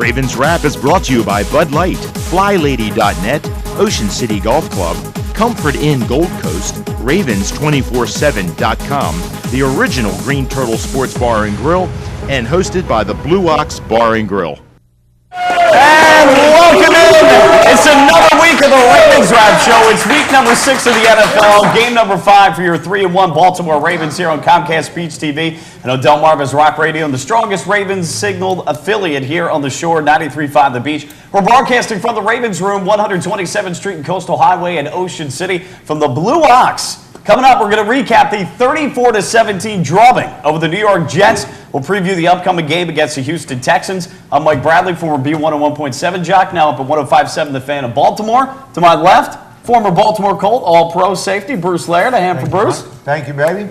Ravens Wrap is brought to you by Bud Light, FlyLady.net, Ocean City Golf Club, Comfort Inn Gold Coast, Ravens247.com, the original Green Turtle Sports Bar and Grill, and hosted by the Blue Ox Bar and Grill. And welcome in. It's another week of the Ravens Wrap Show. It's week number 6 of the NFL, game number 5 for your 3-1 Baltimore Ravens here on Comcast Beach TV and Odell Marvis Rock Radio, and the strongest Ravens signaled affiliate here on the shore, 93.5 The Beach. We're broadcasting from the Ravens Room, 127th Street and Coastal Highway in Ocean City from the Blue Ox. Coming up, we're going to recap the 34-17 drubbing over the New York Jets. We'll preview the upcoming game against the Houston Texans. I'm Mike Bradley, former B101.7 jock, now up at 105.7 The Fan of Baltimore. To my left, former Baltimore Colt, all-pro safety, Bruce Laird. A hand for Bruce. Thank you, baby.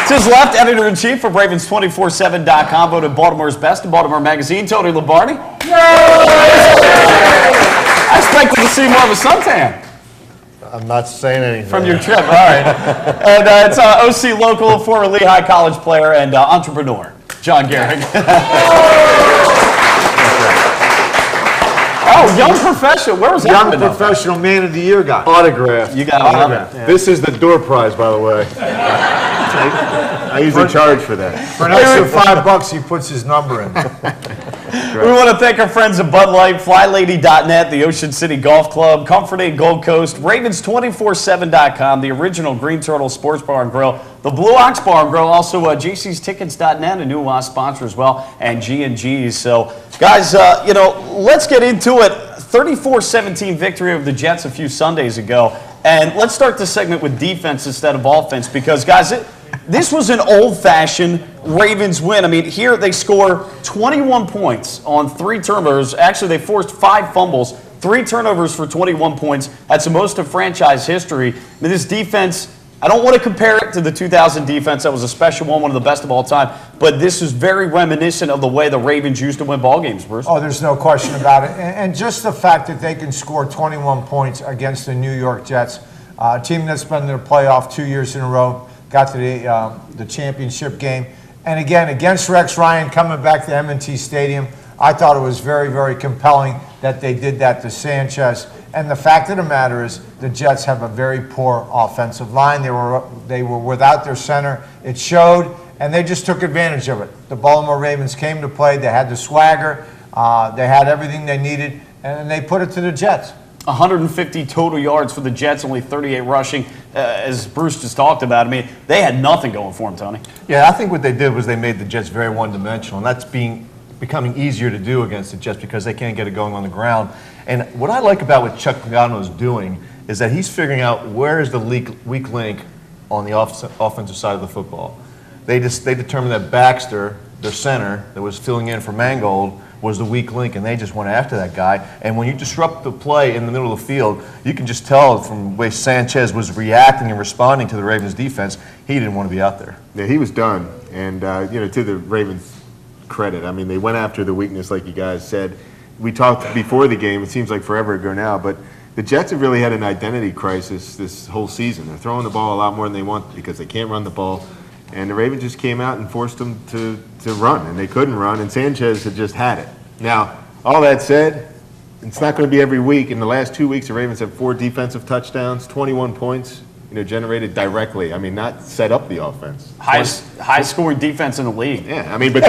To his left, editor-in-chief of Ravens247.com, voted Baltimore's best in Baltimore Magazine, Tony Lombardi. I expected to see more of a suntan. I'm not saying anything. From your trip, all right. And it's OC local, former Lehigh College player and entrepreneur, John Gehrig. Oh, young professional. Where was that? Young professional man of the year guy. Autograph. You got autograph. Yeah. This is the door prize, by the way. I usually charge for that. For an extra $5, he puts his number in. We want to thank our friends at Bud Light, FlyLady.net, the Ocean City Golf Club, Comfort Inn Gold Coast, Ravens247.com, the original Green Turtle Sports Bar and Grill, the Blue Ox Bar and Grill, also JC'stickets.net, a new sponsor as well, and G&G's. So, guys, let's get into it. 34-17 victory over the Jets a few Sundays ago. And let's start this segment with defense instead of offense because, guys, this was an old-fashioned Ravens win. I mean, here they score 21 points on 3 turnovers. Actually, they forced 5 fumbles, 3 turnovers for 21 points. That's the most of franchise history. I mean, this defense, I don't want to compare it to the 2000 defense. That was a special one of the best of all time. But this is very reminiscent of the way the Ravens used to win ball games, Bruce. Oh, there's no question about it. And just the fact that they can score 21 points against the New York Jets, a team that's been in the playoff 2 years in a row, got to the championship game. And again, against Rex Ryan coming back to M&T Stadium, I thought it was very, very compelling that they did that to Sanchez. And the fact of the matter is the Jets have a very poor offensive line. They were without their center. It showed, and they just took advantage of it. The Baltimore Ravens came to play. They had the swagger. They had everything they needed, and they put it to the Jets. 150 total yards for the Jets, only 38 rushing, as Bruce just talked about. I mean, they had nothing going for them, Tony. Yeah, I think what they did was they made the Jets very one-dimensional, and that's becoming easier to do against the Jets because they can't get it going on the ground. And what I like about what Chuck Pagano is doing is that he's figuring out where is the weak link on the offensive side of the football. They determined that Baxter, their center, that was filling in for Mangold, was the weak link, and they just went after that guy. And when you disrupt the play in the middle of the field, you can just tell from the way Sanchez was reacting and responding to the Ravens defense, he didn't want to be out there. Yeah, he was done. And, to the Ravens' credit, I mean, they went after the weakness like you guys said. We talked before the game, it seems like forever ago now, but the Jets have really had an identity crisis this whole season. They're throwing the ball a lot more than they want because they can't run the ball. And the Ravens just came out and forced them to run, and they couldn't run, and Sanchez had just had it. Now, all that said, it's not going to be every week. In the last 2 weeks, the Ravens have 4 defensive touchdowns, 21 points, generated directly. I mean, not set up the offense. High-scoring defense in the league. Yeah, I mean, but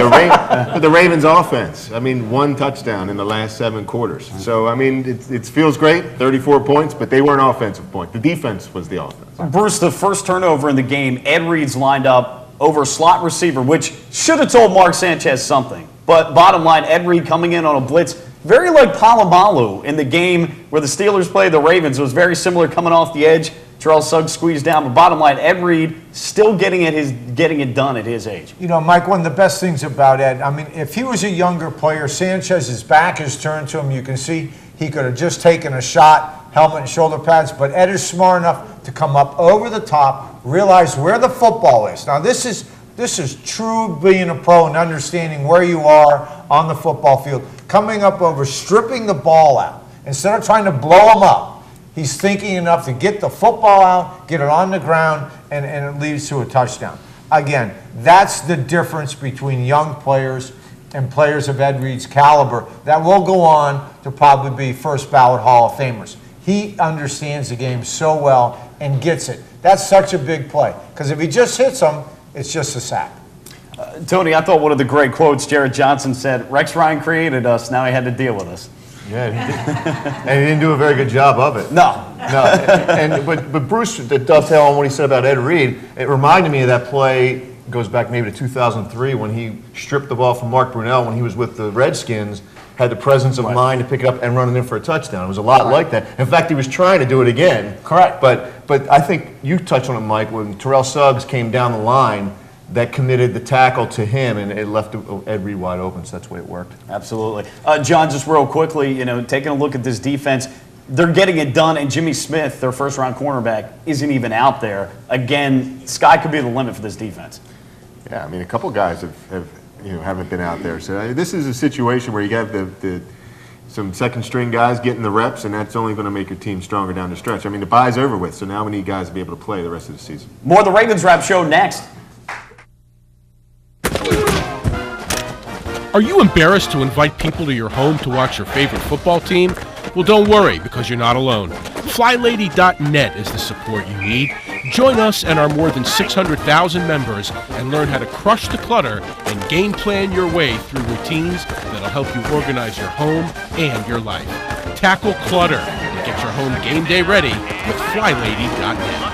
the Ravens offense, 1 touchdown in the last 7 quarters. So, I mean, it feels great, 34 points, but they weren't offensive points. The defense was the offense. Bruce, the first turnover in the game, Ed Reed's lined up over a slot receiver, which should have told Mark Sanchez something. But bottom line, Ed Reed coming in on a blitz, very like Palomalu in the game where the Steelers played the Ravens. It was very similar coming off the edge. Charles Suggs squeezed down. But bottom line, Ed Reed still getting it done at his age. Mike, one of the best things about Ed, if he was a younger player, Sanchez's back is turned to him. You can see he could have just taken a shot, helmet and shoulder pads. But Ed is smart enough to come up over the top, realize where the football is. Now, this is true being a pro and understanding where you are on the football field. Coming up over, stripping the ball out. Instead of trying to blow him up, he's thinking enough to get the football out, get it on the ground, and it leads to a touchdown. Again, that's the difference between young players and players of Ed Reed's caliber that will go on to probably be first ballot Hall of Famers. He understands the game so well and gets it. That's such a big play. Because if he just hits them, it's just a sack. Tony, I thought one of the great quotes Jared Johnson said, Rex Ryan created us, now he had to deal with us. Yeah, and he didn't do a very good job of it. No. But Bruce, to dovetail on what he said about Ed Reed, it reminded me of that play, goes back maybe to 2003, when he stripped the ball from Mark Brunell when he was with the Redskins, had the presence of mind to pick it up and run it in for a touchdown. It was a lot like that. In fact, he was trying to do it again. Correct. But I think you touched on it, Mike, when Terrell Suggs came down the line, that committed the tackle to him, and it left Ed Reed wide open, so that's the way it worked. Absolutely. John, just real quickly, taking a look at this defense, they're getting it done, and Jimmy Smith, their first-round cornerback, isn't even out there. Again, sky could be the limit for this defense. Yeah, I mean, a couple guys haven't been out there. So this is a situation where you have some second-string guys getting the reps, and that's only going to make your team stronger down the stretch. I mean, the bye's over with, so now we need guys to be able to play the rest of the season. More of the Ravens Wrap Show next. Are you embarrassed to invite people to your home to watch your favorite football team? Well, don't worry, because you're not alone. FlyLady.net is the support you need. Join us and our more than 600,000 members and learn how to crush the clutter and game plan your way through routines that'll help you organize your home and your life. Tackle clutter and get your home game day ready with FlyLady.net.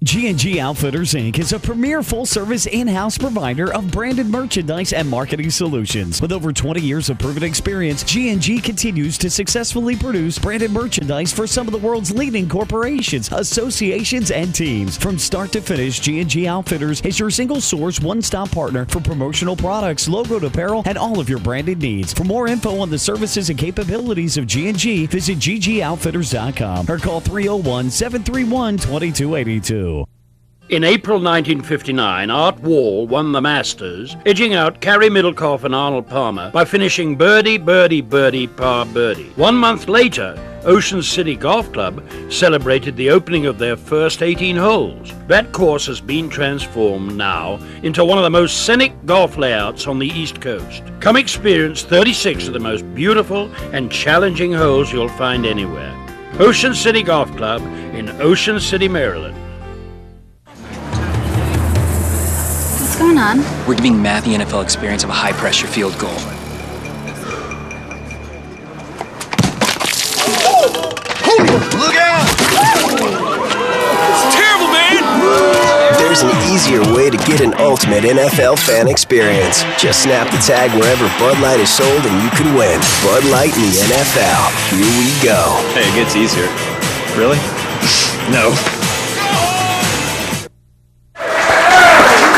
G&G Outfitters, Inc. is a premier full-service in-house provider of branded merchandise and marketing solutions. With over 20 years of proven experience, G&G continues to successfully produce branded merchandise for some of the world's leading corporations, associations, and teams. From start to finish, G&G Outfitters is your single-source, one-stop partner for promotional products, logoed apparel, and all of your branded needs. For more info on the services and capabilities of G&G, visit ggoutfitters.com or call 301-731-2282. In April 1959, Art Wall won the Masters, edging out Carey Middlecoff and Arnold Palmer by finishing birdie, birdie, birdie, par birdie. 1 month later, Ocean City Golf Club celebrated the opening of their first 18 holes. That course has been transformed now into one of the most scenic golf layouts on the East Coast. Come experience 36 of the most beautiful and challenging holes you'll find anywhere. Ocean City Golf Club in Ocean City, Maryland. What's going on? We're giving Matt the NFL experience of a high-pressure field goal. Look out! It's terrible, man! There's an easier way to get an ultimate NFL fan experience. Just snap the tag wherever Bud Light is sold and you can win. Bud Light in the NFL. Here we go. Hey, it gets easier. Really? No.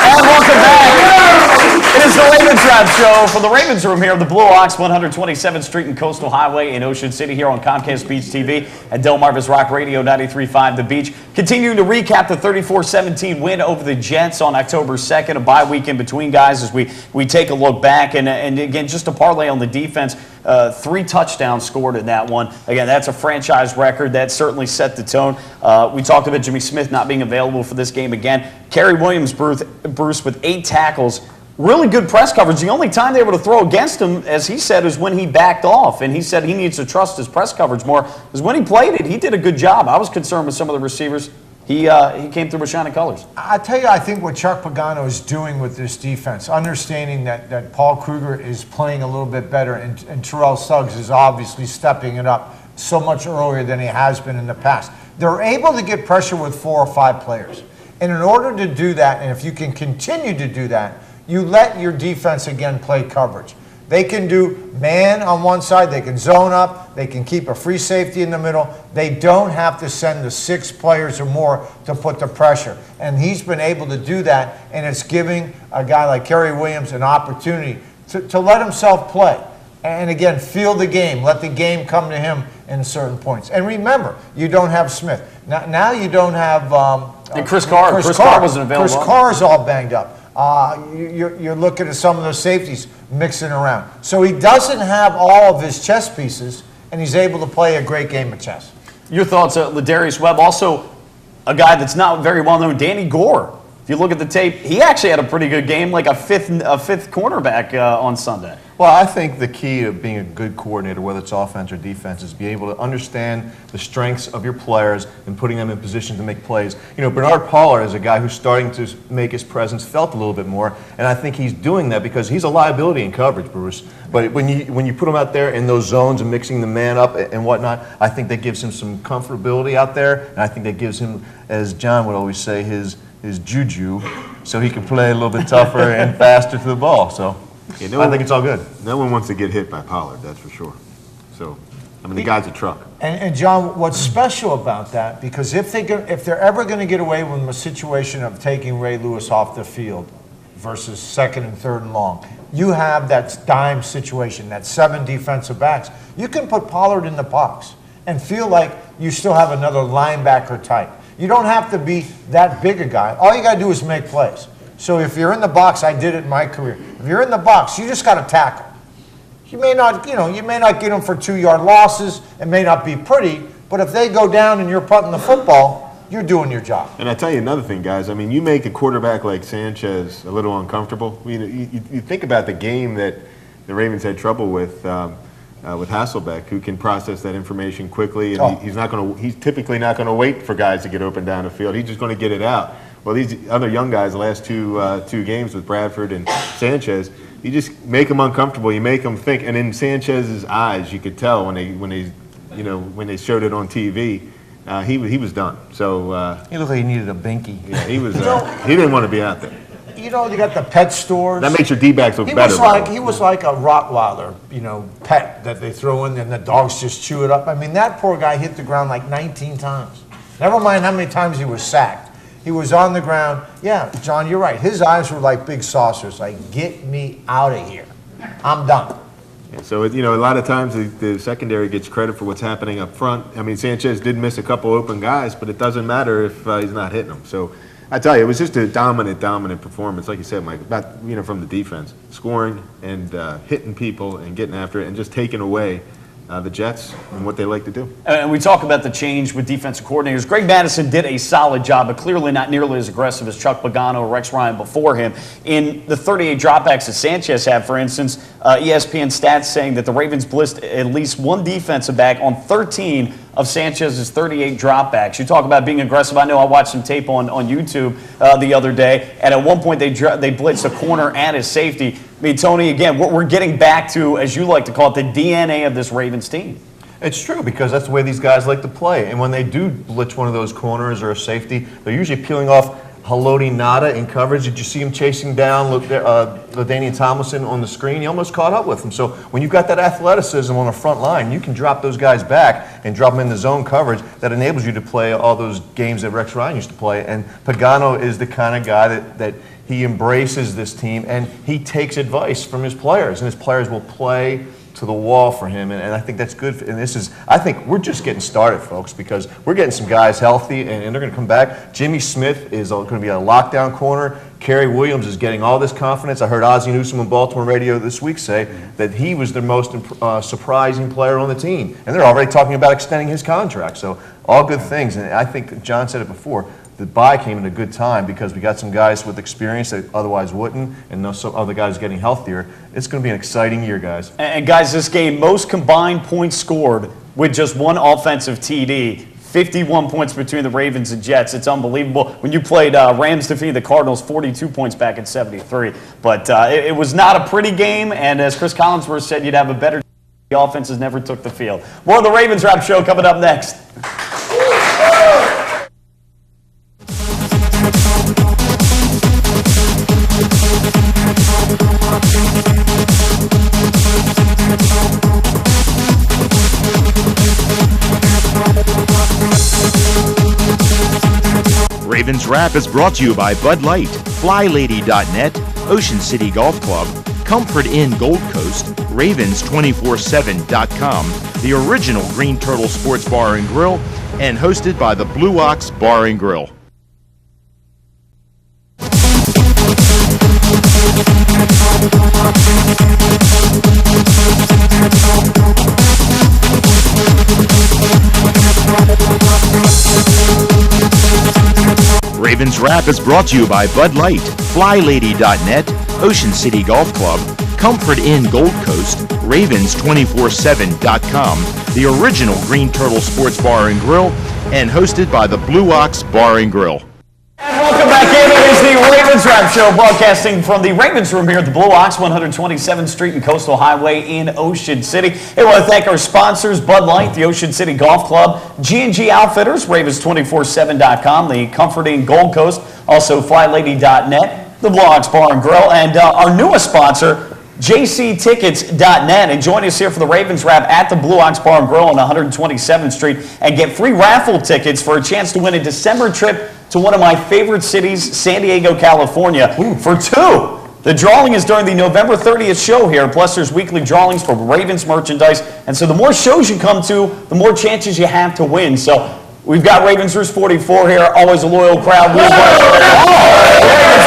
Welcome back. It is the Ravens Wrap Show from the Ravens Room here at the Blue Ox, 127th Street and Coastal Highway in Ocean City here on Comcast Beach TV and Delmarva's Rock Radio 93.5 The Beach. Continuing to recap the 34-17 win over the Jets on October 2nd, a bye week in between, guys, as we take a look back. And again, just to parlay on the defense, 3 touchdowns scored in that one. Again, that's a franchise record. That certainly set the tone. We talked about Jimmy Smith not being available for this game again. Kerry Williams, Bruce, with 8 tackles. Really good press coverage. The only time they were able to throw against him, as he said, is when he backed off. And he said he needs to trust his press coverage more. Because when he played it, he did a good job. I was concerned with some of the receivers. He came through with shining colors. I tell you, I think what Chuck Pagano is doing with this defense, understanding that Paul Kruger is playing a little bit better and Terrell Suggs is obviously stepping it up so much earlier than he has been in the past. They're able to get pressure with 4 or 5 players. And in order to do that, and if you can continue to do that, you let your defense again play coverage. They can do man on one side, they can zone up, they can keep a free safety in the middle. They don't have to send the 6 players or more to put the pressure. And he's been able to do that, and it's giving a guy like Kerry Williams an opportunity to let himself play. And again, feel the game, let the game come to him in certain points. And remember, you don't have Smith. Now you don't have and Chris Carr. Chris Carr wasn't available. Chris Carr's all banged up. You're looking at some of those safeties mixing around. So he doesn't have all of his chess pieces, and he's able to play a great game of chess. Your thoughts, Ladarius Webb, also a guy that's not very well known, Danny Gore. If you look at the tape, he actually had a pretty good game, like a fifth cornerback on Sunday. Well, I think the key to being a good coordinator, whether it's offense or defense, is be able to understand the strengths of your players and putting them in position to make plays. You know, Bernard Pollard is a guy who's starting to make his presence felt a little bit more, and I think he's doing that because he's a liability in coverage, Bruce. But when you put him out there in those zones and mixing the man up and whatnot, I think that gives him some comfortability out there, and I think that gives him, as John would always say, his juju, so he can play a little bit tougher and faster to the ball. So. Yeah, I think it's all good. No one wants to get hit by Pollard, that's for sure. So, I mean, the guy's a truck. And John, what's special about that, because if they're ever going to get away from a situation of taking Ray Lewis off the field versus 2nd and 3rd and long, you have that dime situation, that 7 defensive backs. You can put Pollard in the box and feel like you still have another linebacker type. You don't have to be that big a guy. All you got to do is make plays. So if you're in the box, I did it in my career. If you're in the box, you just got to tackle. You may not get them for 2-yard losses. It may not be pretty, but if they go down and you're punting the football, you're doing your job. And I tell you another thing, guys. I mean, you make a quarterback like Sanchez a little uncomfortable. You think about the game that the Ravens had trouble with Hasselbeck, who can process that information quickly, and he's typically not going to wait for guys to get open down the field. He's just going to get it out. Well, these other young guys, the last two games with Bradford and Sanchez, you just make them uncomfortable. You make them think, and in Sanchez's eyes, you could tell when they showed it on TV, he was done. So he looked like he needed a binky. Yeah, he was. He didn't want to be out there. You know, you got the pet stores. That makes your D-backs look better. He was like a Rottweiler, pet that they throw in and the dogs just chew it up. I mean, that poor guy hit the ground like 19 times. Never mind how many times he was sacked. He was on the ground. Yeah, John, you're right. His eyes were like big saucers, like, get me out of here. I'm done. Yeah, so, a lot of times the secondary gets credit for what's happening up front. I mean, Sanchez did miss a couple open guys, but it doesn't matter if he's not hitting them. So, I tell you, it was just a dominant performance, like you said, Mike, about, from the defense. Scoring and hitting people and getting after it and just taking away the Jets and what they like to do. And we talk about the change with defensive coordinators. Greg Mattison did a solid job, but clearly not nearly as aggressive as Chuck Pagano or Rex Ryan before him. In the 38 dropbacks that Sanchez had, for instance, ESPN stats saying that the Ravens blitzed at least one defensive back on 13 of Sanchez's 38 dropbacks. You talk about being aggressive. I know I watched some tape on YouTube the other day, and at one point they blitzed a corner and a safety. I mean, Tony, again, we're getting back to, as you like to call it, the DNA of this Ravens team. It's true, because that's the way these guys like to play. And when they do blitz one of those corners or a safety, they're usually peeling off Haloti Ngata in coverage. Did you see him chasing down LaDainian Tomlinson on the screen? He almost caught up with him. So when you've got that athleticism on the front line, you can drop those guys back and drop them in the zone coverage that enables you to play all those games that Rex Ryan used to play. And Pagano is the kind of guy that he embraces this team, and he takes advice from his players, and his players will play to the wall for him, and I think that's good. And I think we're just getting started, folks, because we're getting some guys healthy, and they're going to come back. Jimmy Smith is going to be a lockdown corner. Kerry Williams is getting all this confidence. I heard Ozzie Newsome on Baltimore radio this week say that he was the most surprising player on the team, and they're already talking about extending his contract. So all good things, and I think John said it before. The bye came at a good time because we got some guys with experience that otherwise wouldn't, and some other guys getting healthier. It's going to be an exciting year, guys. And guys, this game, most combined points scored with just one offensive TD. 51 points between the Ravens and Jets. It's unbelievable. When you played Rams defeated the Cardinals, 42 points back at 73. But it was not a pretty game, and as Chris Collinsworth said, you'd have a better team. The offenses never took the field. More of the Ravens Wrap Show coming up next. Ravens Wrap is brought to you by Bud Light, FlyLady.net, Ocean City Golf Club, Comfort Inn Gold Coast, Ravens247.com, the original Green Turtle Sports Bar and Grill, and hosted by the Blue Ox Bar and Grill. Ravens Wrap is brought to you by Bud Light, FlyLady.net, Ocean City Golf Club, Comfort Inn Gold Coast, Ravens247.com, the original Green Turtle Sports Bar and Grill, and hosted by the Blue Ox Bar and Grill. And welcome back in. It is the Ravens Wrap Show, broadcasting from the Ravens Room here at the Blue Ox, 127th Street and Coastal Highway in Ocean City. Hey, I want to thank our sponsors, Bud Light, the Ocean City Golf Club, G&G Outfitters, Ravens247.com, the Comfort Inn Gold Coast, also FlyLady.net, the Blue Ox Bar and Grill, and our newest sponsor, JCTickets.net. And join us here for the Ravens Wrap at the Blue Ox Bar and Grill on 127th Street and get free raffle tickets for a chance to win a December trip to one of my favorite cities, San Diego, California, for two. The drawing is during the November 30th show here, plus there's weekly drawings for Ravens merchandise. And so the more shows you come to, the more chances you have to win. So we've got Ravens Roost 44 here, always a loyal crowd. Ravens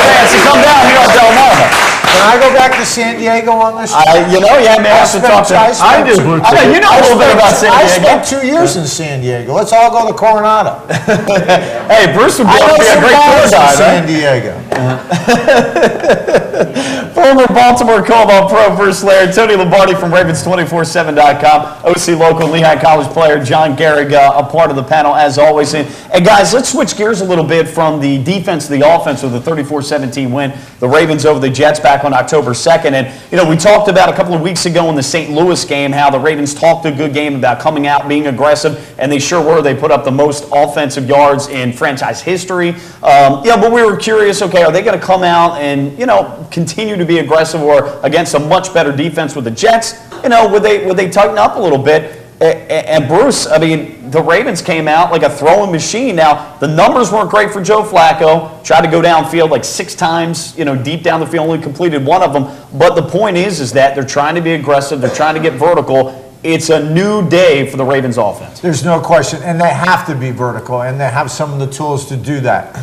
fans to come down here on Delmarva. Can I go back to San Diego on this show? You know, yeah, man, I have to talk to I do. You know a little bit about San Diego. I spent 2 years in San Diego. Let's all go to Coronado. Hey, Bruce would be a great tour guide, San Diego. Former Baltimore Cobalt Pro Bruce Laird, Tony Lombardi from Ravens247.com, OC local Lehigh College player John Gehrig, a part of the panel as always. And guys, let's switch gears a little bit from the defense to the offense with the 34-17 win. The Ravens over the Jets back on October 2nd. And, you know, we talked about a couple of weeks ago in the St. Louis game how the Ravens talked a good game about coming out, being aggressive, and they sure were. They put up the most offensive yards in franchise history. But we were curious, okay, are they going to come out and, you know, continue to be aggressive or against a much better defense with the Jets? You know, would they tighten up a little bit? And Bruce, I mean, the Ravens came out like a throwing machine. Now, the numbers weren't great for Joe Flacco. Tried to go downfield like 6 times, you know, deep down the field, only completed 1 of them. But the point is that they're trying to be aggressive. They're trying to get vertical. It's a new day for the Ravens offense. There's no question, and they have to be vertical, and they have some of the tools to do that.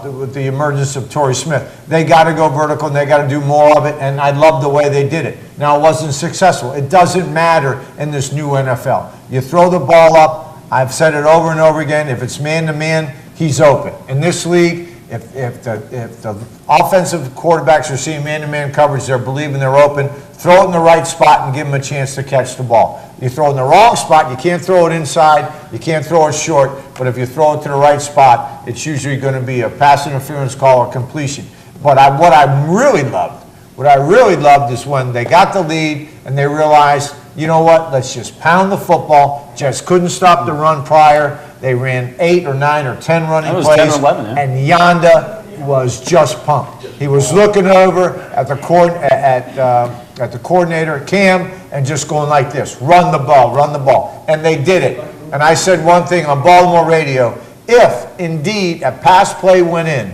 With the emergence of Torrey Smith, they got to go vertical, and they got to do more of it, and I love the way they did it. Now, it wasn't successful. It doesn't matter in this new NFL. You throw the ball up. I've said it over and over again. If it's man-to-man, he's open. In this league, if the offensive quarterbacks are seeing man-to-man coverage, they're believing they're open, throw it in the right spot and give them a chance to catch the ball. You throw it in the wrong spot, you can't throw it inside, you can't throw it short, but if you throw it to the right spot, it's usually going to be a pass interference call or completion. But what I really loved is when they got the lead and they realized, you know what, let's just pound the football. Jets couldn't stop the run prior. They ran 8 or 9 or 10 running plays. 10 or 11, yeah. And Yanda was just pumped. He was looking over at the coordinator, Cam, and just going like this, run the ball. And they did it. And I said one thing on Baltimore radio, if indeed a pass play went in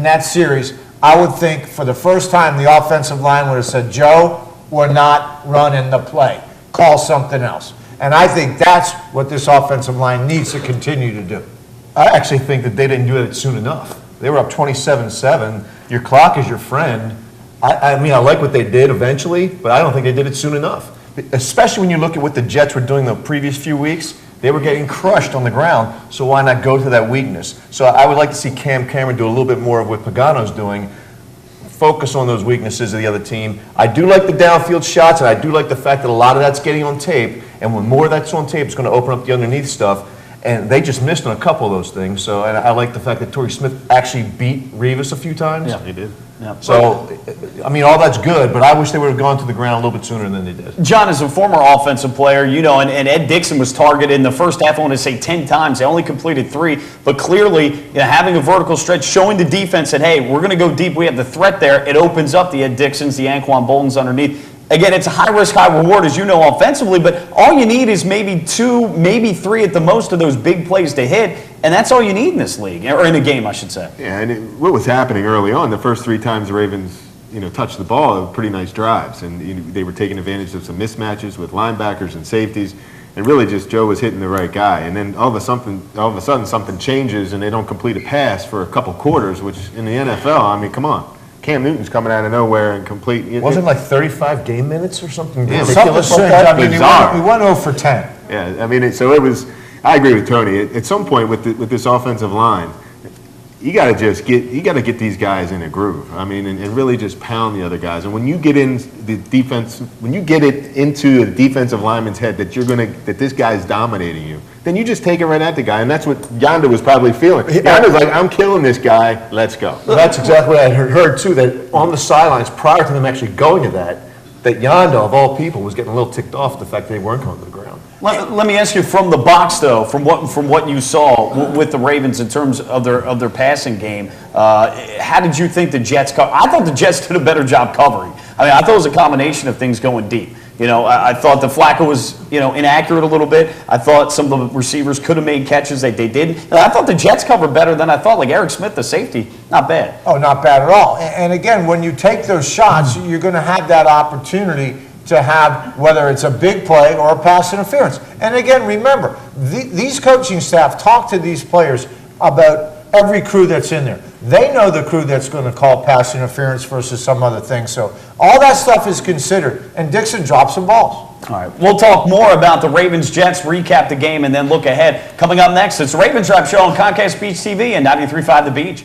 that series, I would think for the first time the offensive line would have said, Joe, we're not running the play. Call something else. And I think that's what this offensive line needs to continue to do. I actually think that they didn't do it soon enough. They were up 27-7. Your clock is your friend. I mean, I like what they did eventually, but I don't think they did it soon enough. Especially when you look at what the Jets were doing the previous few weeks. They were getting crushed on the ground, so why not go to that weakness? So I would like to see Cam Cameron do a little bit more of what Pagano's doing, focus on those weaknesses of the other team. I do like the downfield shots, and I do like the fact that a lot of that's getting on tape, and when more of that's on tape, it's going to open up the underneath stuff. And they just missed on a couple of those things. So, and I like the fact that Torrey Smith actually beat Revis a few times. Yeah, he did. Yeah. So, I mean, all that's good, but I wish they would have gone to the ground a little bit sooner than they did. John, as a former offensive player, you know, and Ed Dixon was targeted in the first half, I want to say 10 times. They only completed 3. But clearly, you know, having a vertical stretch, showing the defense that, hey, we're going to go deep. We have the threat there. It opens up the Ed Dixons, the Anquan Boltons underneath. Again, it's a high-risk, high-reward, as you know, offensively, but all you need is maybe 2, maybe 3 at the most of those big plays to hit, and that's all you need in this league, or in a game, I should say. Yeah, and what was happening early on, the first 3 times the Ravens, you know, touched the ball, pretty nice drives, and they were taking advantage of some mismatches with linebackers and safeties, and really just Joe was hitting the right guy. And then all of a sudden something changes, and they don't complete a pass for a couple quarters, which in the NFL, I mean, come on. Cam Newton's coming out of nowhere and complete. Wasn't it like 35 game minutes or something ridiculous like that? I mean, we went 0 for 10. Yeah, I mean, so it was. I agree with Tony. At some point with this offensive line, you got to get these guys in a groove. I mean, and really just pound the other guys. And when you get in the defense, when you get it into the defensive lineman's head that that this guy's dominating you, then you just take it right at the guy. And that's what Yanda was probably feeling. Yanda's like, I'm killing this guy. Let's go. Well, that's exactly what I heard too. That on the sidelines prior to them actually going to that Yanda of all people was getting a little ticked off at the fact that they weren't going to the ground. Let me ask you from the box, though, from what you saw with the Ravens in terms of their passing game, how did you think the Jets covered? I thought the Jets did a better job covering. I mean, I thought it was a combination of things going deep. You know, I thought the Flacco was, inaccurate a little bit. I thought some of the receivers could have made catches that they didn't. And I thought the Jets covered better than I thought. Like Eric Smith, the safety, not bad. Oh, not bad at all. And again, when you take those shots, you're going to have that opportunity to have, whether it's a big play or a pass interference. And again, remember, these coaching staff talk to these players about every crew that's in there. They know the crew that's going to call pass interference versus some other thing. So all that stuff is considered. And Dixon drops some balls. All right, we'll talk more about the Ravens-Jets, recap the game, and then look ahead. Coming up next, it's the Ravens Drive Show on Comcast Beach TV and 93.5 The Beach.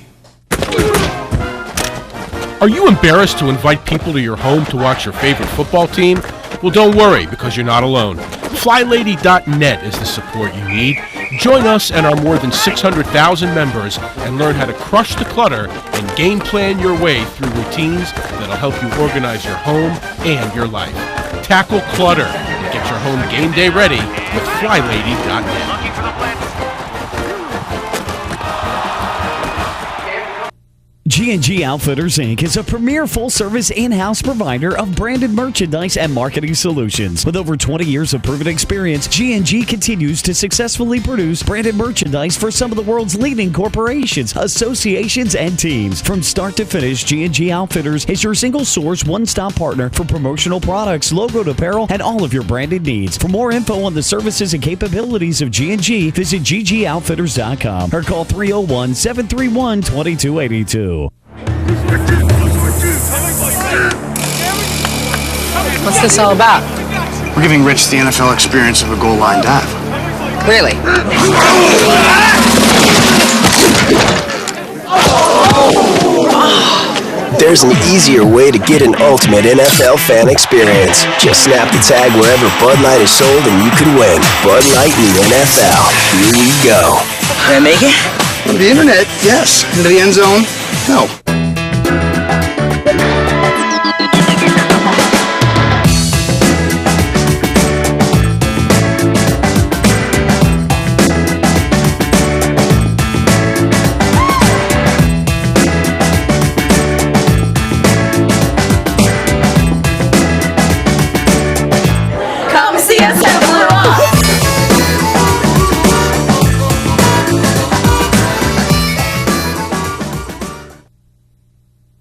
Are you embarrassed to invite people to your home to watch your favorite football team? Well, don't worry, because you're not alone. FlyLady.net is the support you need. Join us and our more than 600,000 members and learn how to crush the clutter and game plan your way through routines that'll help you organize your home and your life. Tackle clutter and get your home game day ready with FlyLady.net. G&G Outfitters, Inc. is a premier full-service in-house provider of branded merchandise and marketing solutions. With over 20 years of proven experience, G&G continues to successfully produce branded merchandise for some of the world's leading corporations, associations, and teams. From start to finish, G&G Outfitters is your single-source, one-stop partner for promotional products, logoed apparel, and all of your branded needs. For more info on the services and capabilities of G&G, visit ggoutfitters.com or call 301-731-2282. What's this all about? We're giving Rich the NFL experience of a goal line dive. Clearly. There's an easier way to get an ultimate NFL fan experience. Just snap the tag wherever Bud Light is sold and you can win. Bud Light in the NFL. Here we go. Can I make it? On the internet, yes. Into the end zone, no. Come see us at Blue Ox.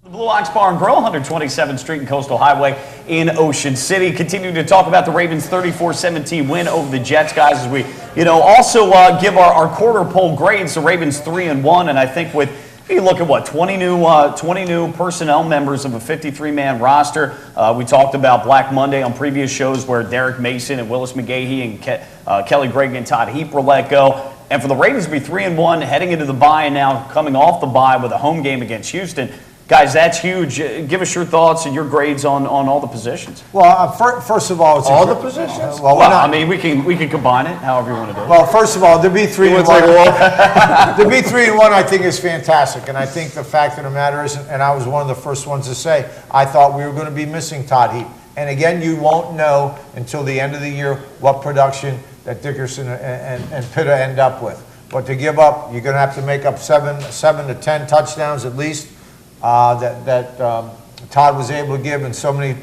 Blue Ox Bar and Grill, 127th Street and Coastal Highway in Ocean City. Continuing to talk about the Ravens' 34-17 win over the Jets, guys, as we, also give our quarter poll grades. The Ravens 3-1, and I think with, you look at 20 new personnel members of a 53-man roster. We talked about Black Monday on previous shows where Derek Mason and Willis McGahee and Kelly Greg and Todd Heap were let go. And for the Ravens to be 3-1, heading into the bye and now coming off the bye with a home game against Houston, guys, that's huge. Give us your thoughts and your grades on all the positions. Well, first of all, it's all the positions. Well, I mean, we can combine it however you want to do it. Well, first of all, to be 3-1, to be 3-1, I think is fantastic, and I think the fact of the matter is, and I was one of the first ones to say, I thought we were going to be missing Todd Heap, and again, you won't know until the end of the year what production that Dickerson and Pitta end up with. But to give up, you're going to have to make up 7 to 10 touchdowns at least. That Todd was able to give in so many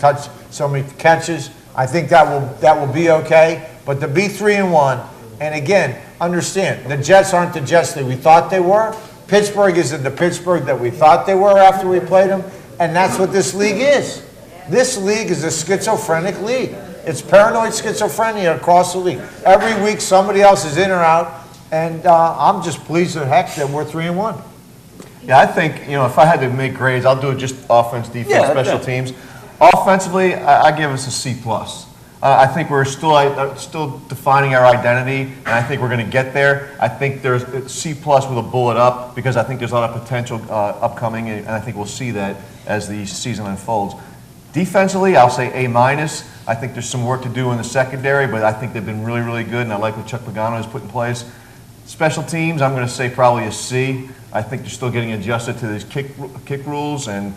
catches. I think that will be okay. But to be 3-1, and again, understand the Jets aren't the Jets that we thought they were. Pittsburgh isn't the Pittsburgh that we thought they were after we played them, and that's what this league is. This league is a schizophrenic league. It's paranoid schizophrenia across the league. Every week somebody else is in or out, and I'm just pleased to heck that we're 3-1. Yeah, I think, if I had to make grades, I'll do it just offense, defense, special teams. Offensively, I give us a C+. I think we're still defining our identity, and I think we're going to get there. I think there's C+ with a bullet up because I think there's a lot of potential upcoming, and I think we'll see that as the season unfolds. Defensively, I'll say A-. I think there's some work to do in the secondary, but I think they've been really, really good, and I like what Chuck Pagano has put in place. Special teams, I'm going to say probably a C. I think they're still getting adjusted to these kick rules, and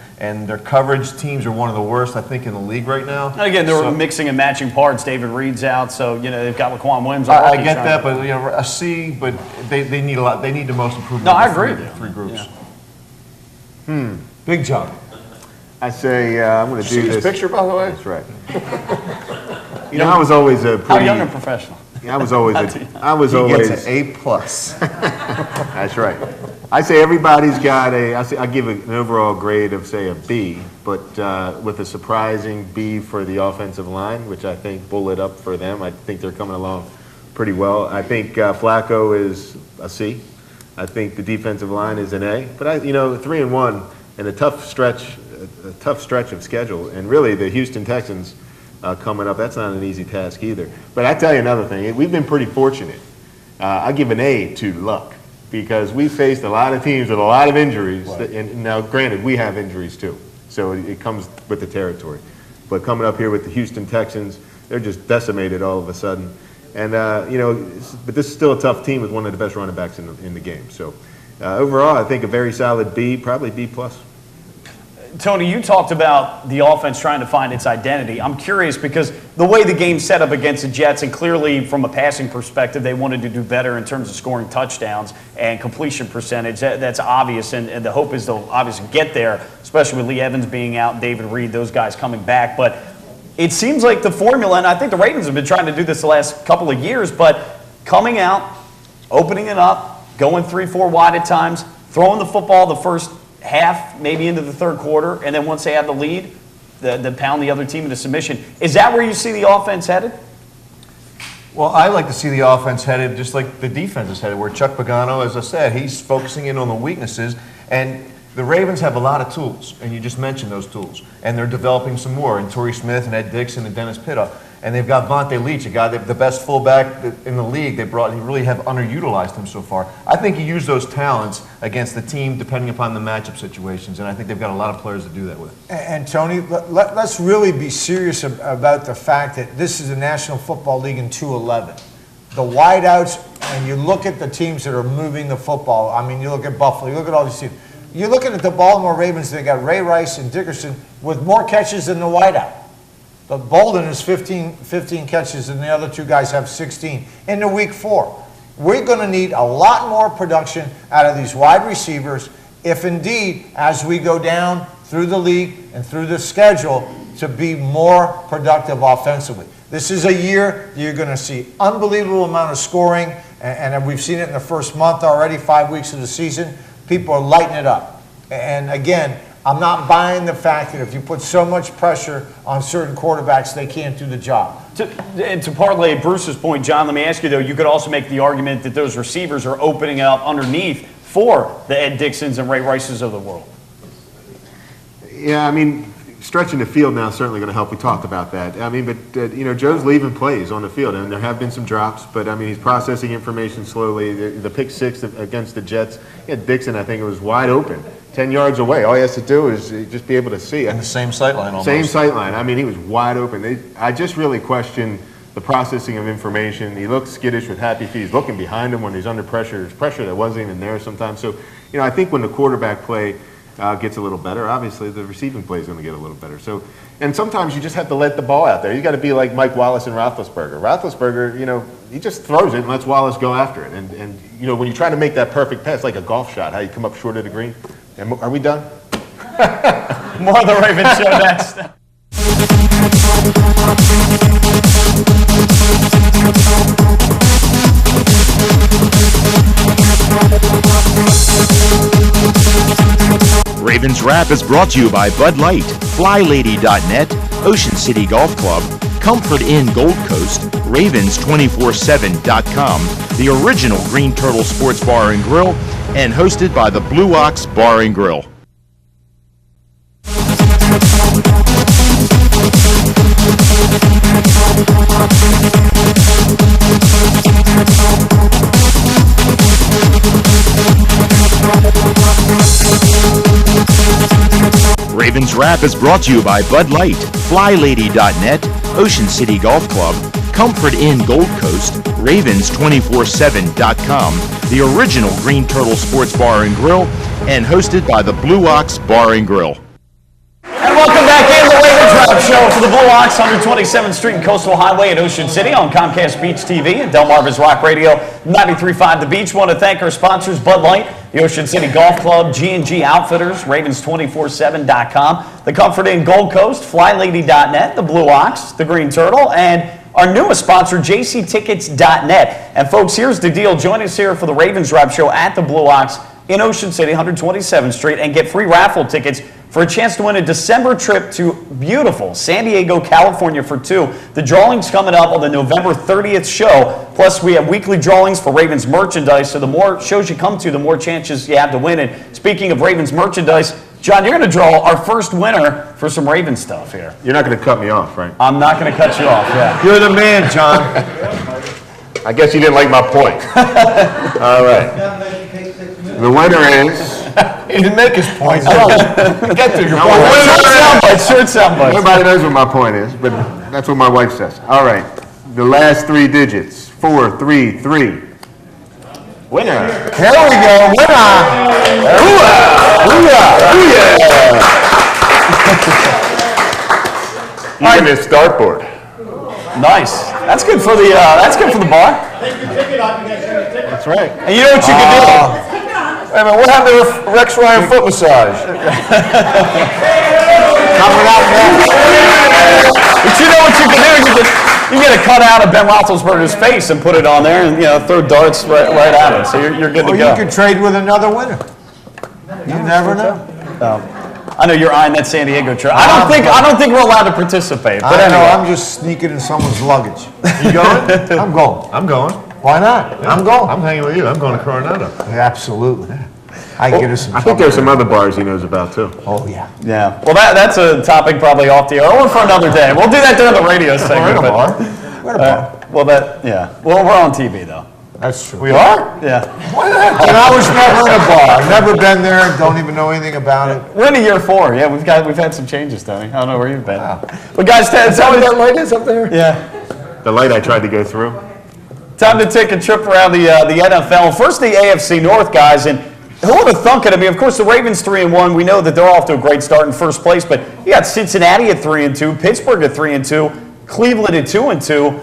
their coverage teams are one of the worst, I think, in the league right now. And again, they're mixing and matching parts. David Reed's out, so they've got Laquan Williams. I get that, but a C. But they need a lot. They need the most improvement. No, I agree with you. Three groups. Yeah. Big John. I say I'm going to do this. Picture, by the way. That's right. I was always a pretty. How young and professional. I was always. He gets an A+. That's right. I say everybody's got I give an overall grade of, say, a B, but with a surprising B for the offensive line, which I think bullet up for them. I think they're coming along pretty well. I think Flacco is a C. I think the defensive line is an A. But 3-1 and a tough stretch of schedule, and really the Houston Texans coming up. That's not an easy task either. But I tell you another thing. We've been pretty fortunate. I give an A to luck, because we faced a lot of teams with a lot of injuries. Right. And now, granted, we have injuries too, so it comes with the territory. But coming up here with the Houston Texans, they're just decimated all of a sudden. And, but this is still a tough team with one of the best running backs in the game. So overall, I think a very solid B, probably B+. Tony, you talked about the offense trying to find its identity. I'm curious because the way the game's set up against the Jets, and clearly from a passing perspective, they wanted to do better in terms of scoring touchdowns and completion percentage. That's obvious, and the hope is they'll obviously get there, especially with Lee Evans being out, David Reed, those guys coming back. But it seems like the formula, and I think the Ravens have been trying to do this the last couple of years, but coming out, opening it up, going 3-4 wide at times, throwing the football the first half, maybe into the third quarter, and then once they have the lead, then pound the other team into submission. Is that where you see the offense headed? Well, I like to see the offense headed just like the defense is headed, where Chuck Pagano, as I said, he's focusing in on the weaknesses, and the Ravens have a lot of tools, and you just mentioned those tools, and they're developing some more, and Torrey Smith and Ed Dixon and Dennis Pitta, and they've got Vontae Leach, a guy, the best fullback in the league they brought, and he really have underutilized him so far. I think you use those talents against the team depending upon the matchup situations, and I think they've got a lot of players to do that with. And Tony, let's really be serious about the fact that this is the National Football League in 2011. The wideouts, and you look at the teams that are moving the football. I mean, you look at Buffalo, you look at all these teams. You're looking at the Baltimore Ravens, they got Ray Rice and Dickerson with more catches than the wideout. But Bolden is 15 catches, and the other two guys have 16 in the week 4. We're going to need a lot more production out of these wide receivers if indeed, as we go down through the league and through the schedule, to be more productive offensively. This is a year you're going to see unbelievable amount of scoring, and we've seen it in the first month already, 5 weeks of the season. People are lighting it up. And again, I'm not buying the fact that if you put so much pressure on certain quarterbacks, they can't do the job. To parlay Bruce's point, John, let me ask you, though, you could also make the argument that those receivers are opening up underneath for the Ed Dixons and Ray Rices of the world. Yeah, I mean, stretching the field now is certainly going to help. We talked about that. I mean, but, Joe's leaving plays on the field, and there have been some drops, but, I mean, he's processing information slowly. The pick 6 against the Jets, Dixon, I think it was wide open. 10 yards away. All he has to do is just be able to see it. And the same sight line almost. Same sight line. I mean, he was wide open. I just really question the processing of information. He looks skittish with happy feet. He's looking behind him when he's under pressure. There's pressure that wasn't even there sometimes. So, I think when the quarterback play gets a little better, obviously the receiving play is going to get a little better. So, and sometimes you just have to let the ball out there. You got to be like Mike Wallace and Roethlisberger. Roethlisberger, he just throws it and lets Wallace go after it. And when you try to make that perfect pass, like a golf shot, how you come up short of the green. And are we done? More of the Ravens Show next. Ravens Wrap is brought to you by Bud Light, FlyLady.net, Ocean City Golf Club, Comfort Inn Gold Coast, Ravens247.com, the original Green Turtle Sports Bar and Grill, and hosted by the Blue Ox Bar and Grill. Ravens Wrap is brought to you by Bud Light, FlyLady.net, Ocean City Golf Club, Comfort Inn Gold Coast, Ravens247.com, the original Green Turtle Sports Bar and Grill, and hosted by the Blue Ox Bar and Grill. And welcome back in the Ravens Wrap Show for the Blue Ox, 127th Street and Coastal Highway at Ocean City on Comcast Beach TV and Delmarva's Rock Radio 93.5 The Beach. Want to thank our sponsors, Bud Light, the Ocean City Golf Club, G&G Outfitters, Ravens247.com, the Comfort Inn Gold Coast, FlyLady.net, the Blue Ox, the Green Turtle, and our newest sponsor, JCTickets.net. And folks, here's the deal. Join us here for the Ravens Wrap Show at the Blue Ox in Ocean City, 127th Street, and get free raffle tickets for a chance to win a December trip to beautiful San Diego, California for two. The drawing's coming up on the November 30th show. Plus, we have weekly drawings for Ravens merchandise, so the more shows you come to, the more chances you have to win. And speaking of Ravens merchandise, John, you're going to draw our first winner for some Ravens stuff here. You're not going to cut me off, right? I'm not going to cut you off, yeah. You're the man, John. I guess you didn't like my point. All right. The winner is... He didn't make his point. Get to your point. Short soundbite. Everybody knows what my point is, but that's what my wife says. All right. The last three digits. 433. Winner. Here we go. Winner. Even his dartboard. Nice. That's good for the bar. That's right. And you know what you can do? Hey man, what happened to Rex Ryan foot massage? Coming out next. But you know what you can do? You get a cut out of Ben Roethlisberger's face and put it on there, and throw darts right at it. So you're good to Or go. you could trade with another winner. You never know. I know you're eyeing that San Diego trip. I don't think we're allowed to participate. But I know. anyway. I'm just sneaking in someone's luggage. You going? I'm going. I'm going. Why not? Yeah, I'm going. I'm hanging with you. I'm going to Coronado. Absolutely. I can get us some. I think there's some other bars he knows about too. Oh yeah. Yeah. Well, that's a topic probably off the air or for another day. We'll do that during the radio segment. We're in a bar. We're in a bar. Well, Well, we're on TV though. That's true. We are? Yeah. And I was never in a bar. I've never been there. Don't even know anything about it. We're in year 4. Yeah, we've had some changes, Tony. I don't know where you've been. Wow. But guys, Tell me that light is up there. Yeah. The light I tried to go through. Time to take a trip around the NFL. First, the AFC North, guys, and who would have thunk it? I mean, of course, the Ravens 3-1. We know that they're off to a great start in first place, but you got Cincinnati at 3-2, Pittsburgh at 3-2, Cleveland at 2-2.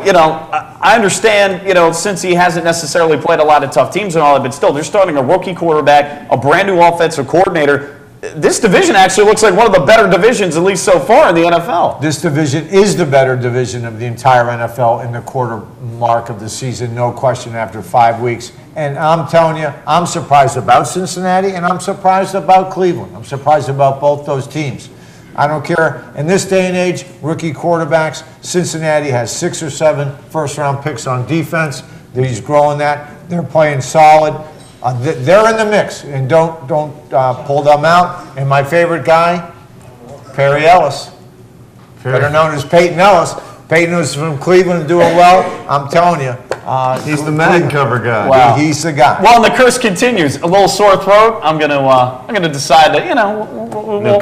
I understand, since he hasn't necessarily played a lot of tough teams and all that, but still, they're starting a rookie quarterback, a brand new offensive coordinator. This division actually looks like one of the better divisions, at least so far, in the NFL. This division is the better division of the entire NFL in the quarter mark of the season, no question, after 5 weeks. And I'm telling you, I'm surprised about Cincinnati, and I'm surprised about Cleveland. I'm surprised about both those teams. I don't care. In this day and age, rookie quarterbacks, Cincinnati has 6 or 7 first-round picks on defense. He's growing that. They're playing solid. They're in the mix, and don't pull them out. And my favorite guy, Perry Ellis, better known as Peyton Ellis. Peyton was from Cleveland, doing well. I'm telling you, he's the Madden cover guy. Wow. He's the guy. Well, and the curse continues. A little sore throat. I'm gonna decide that we'll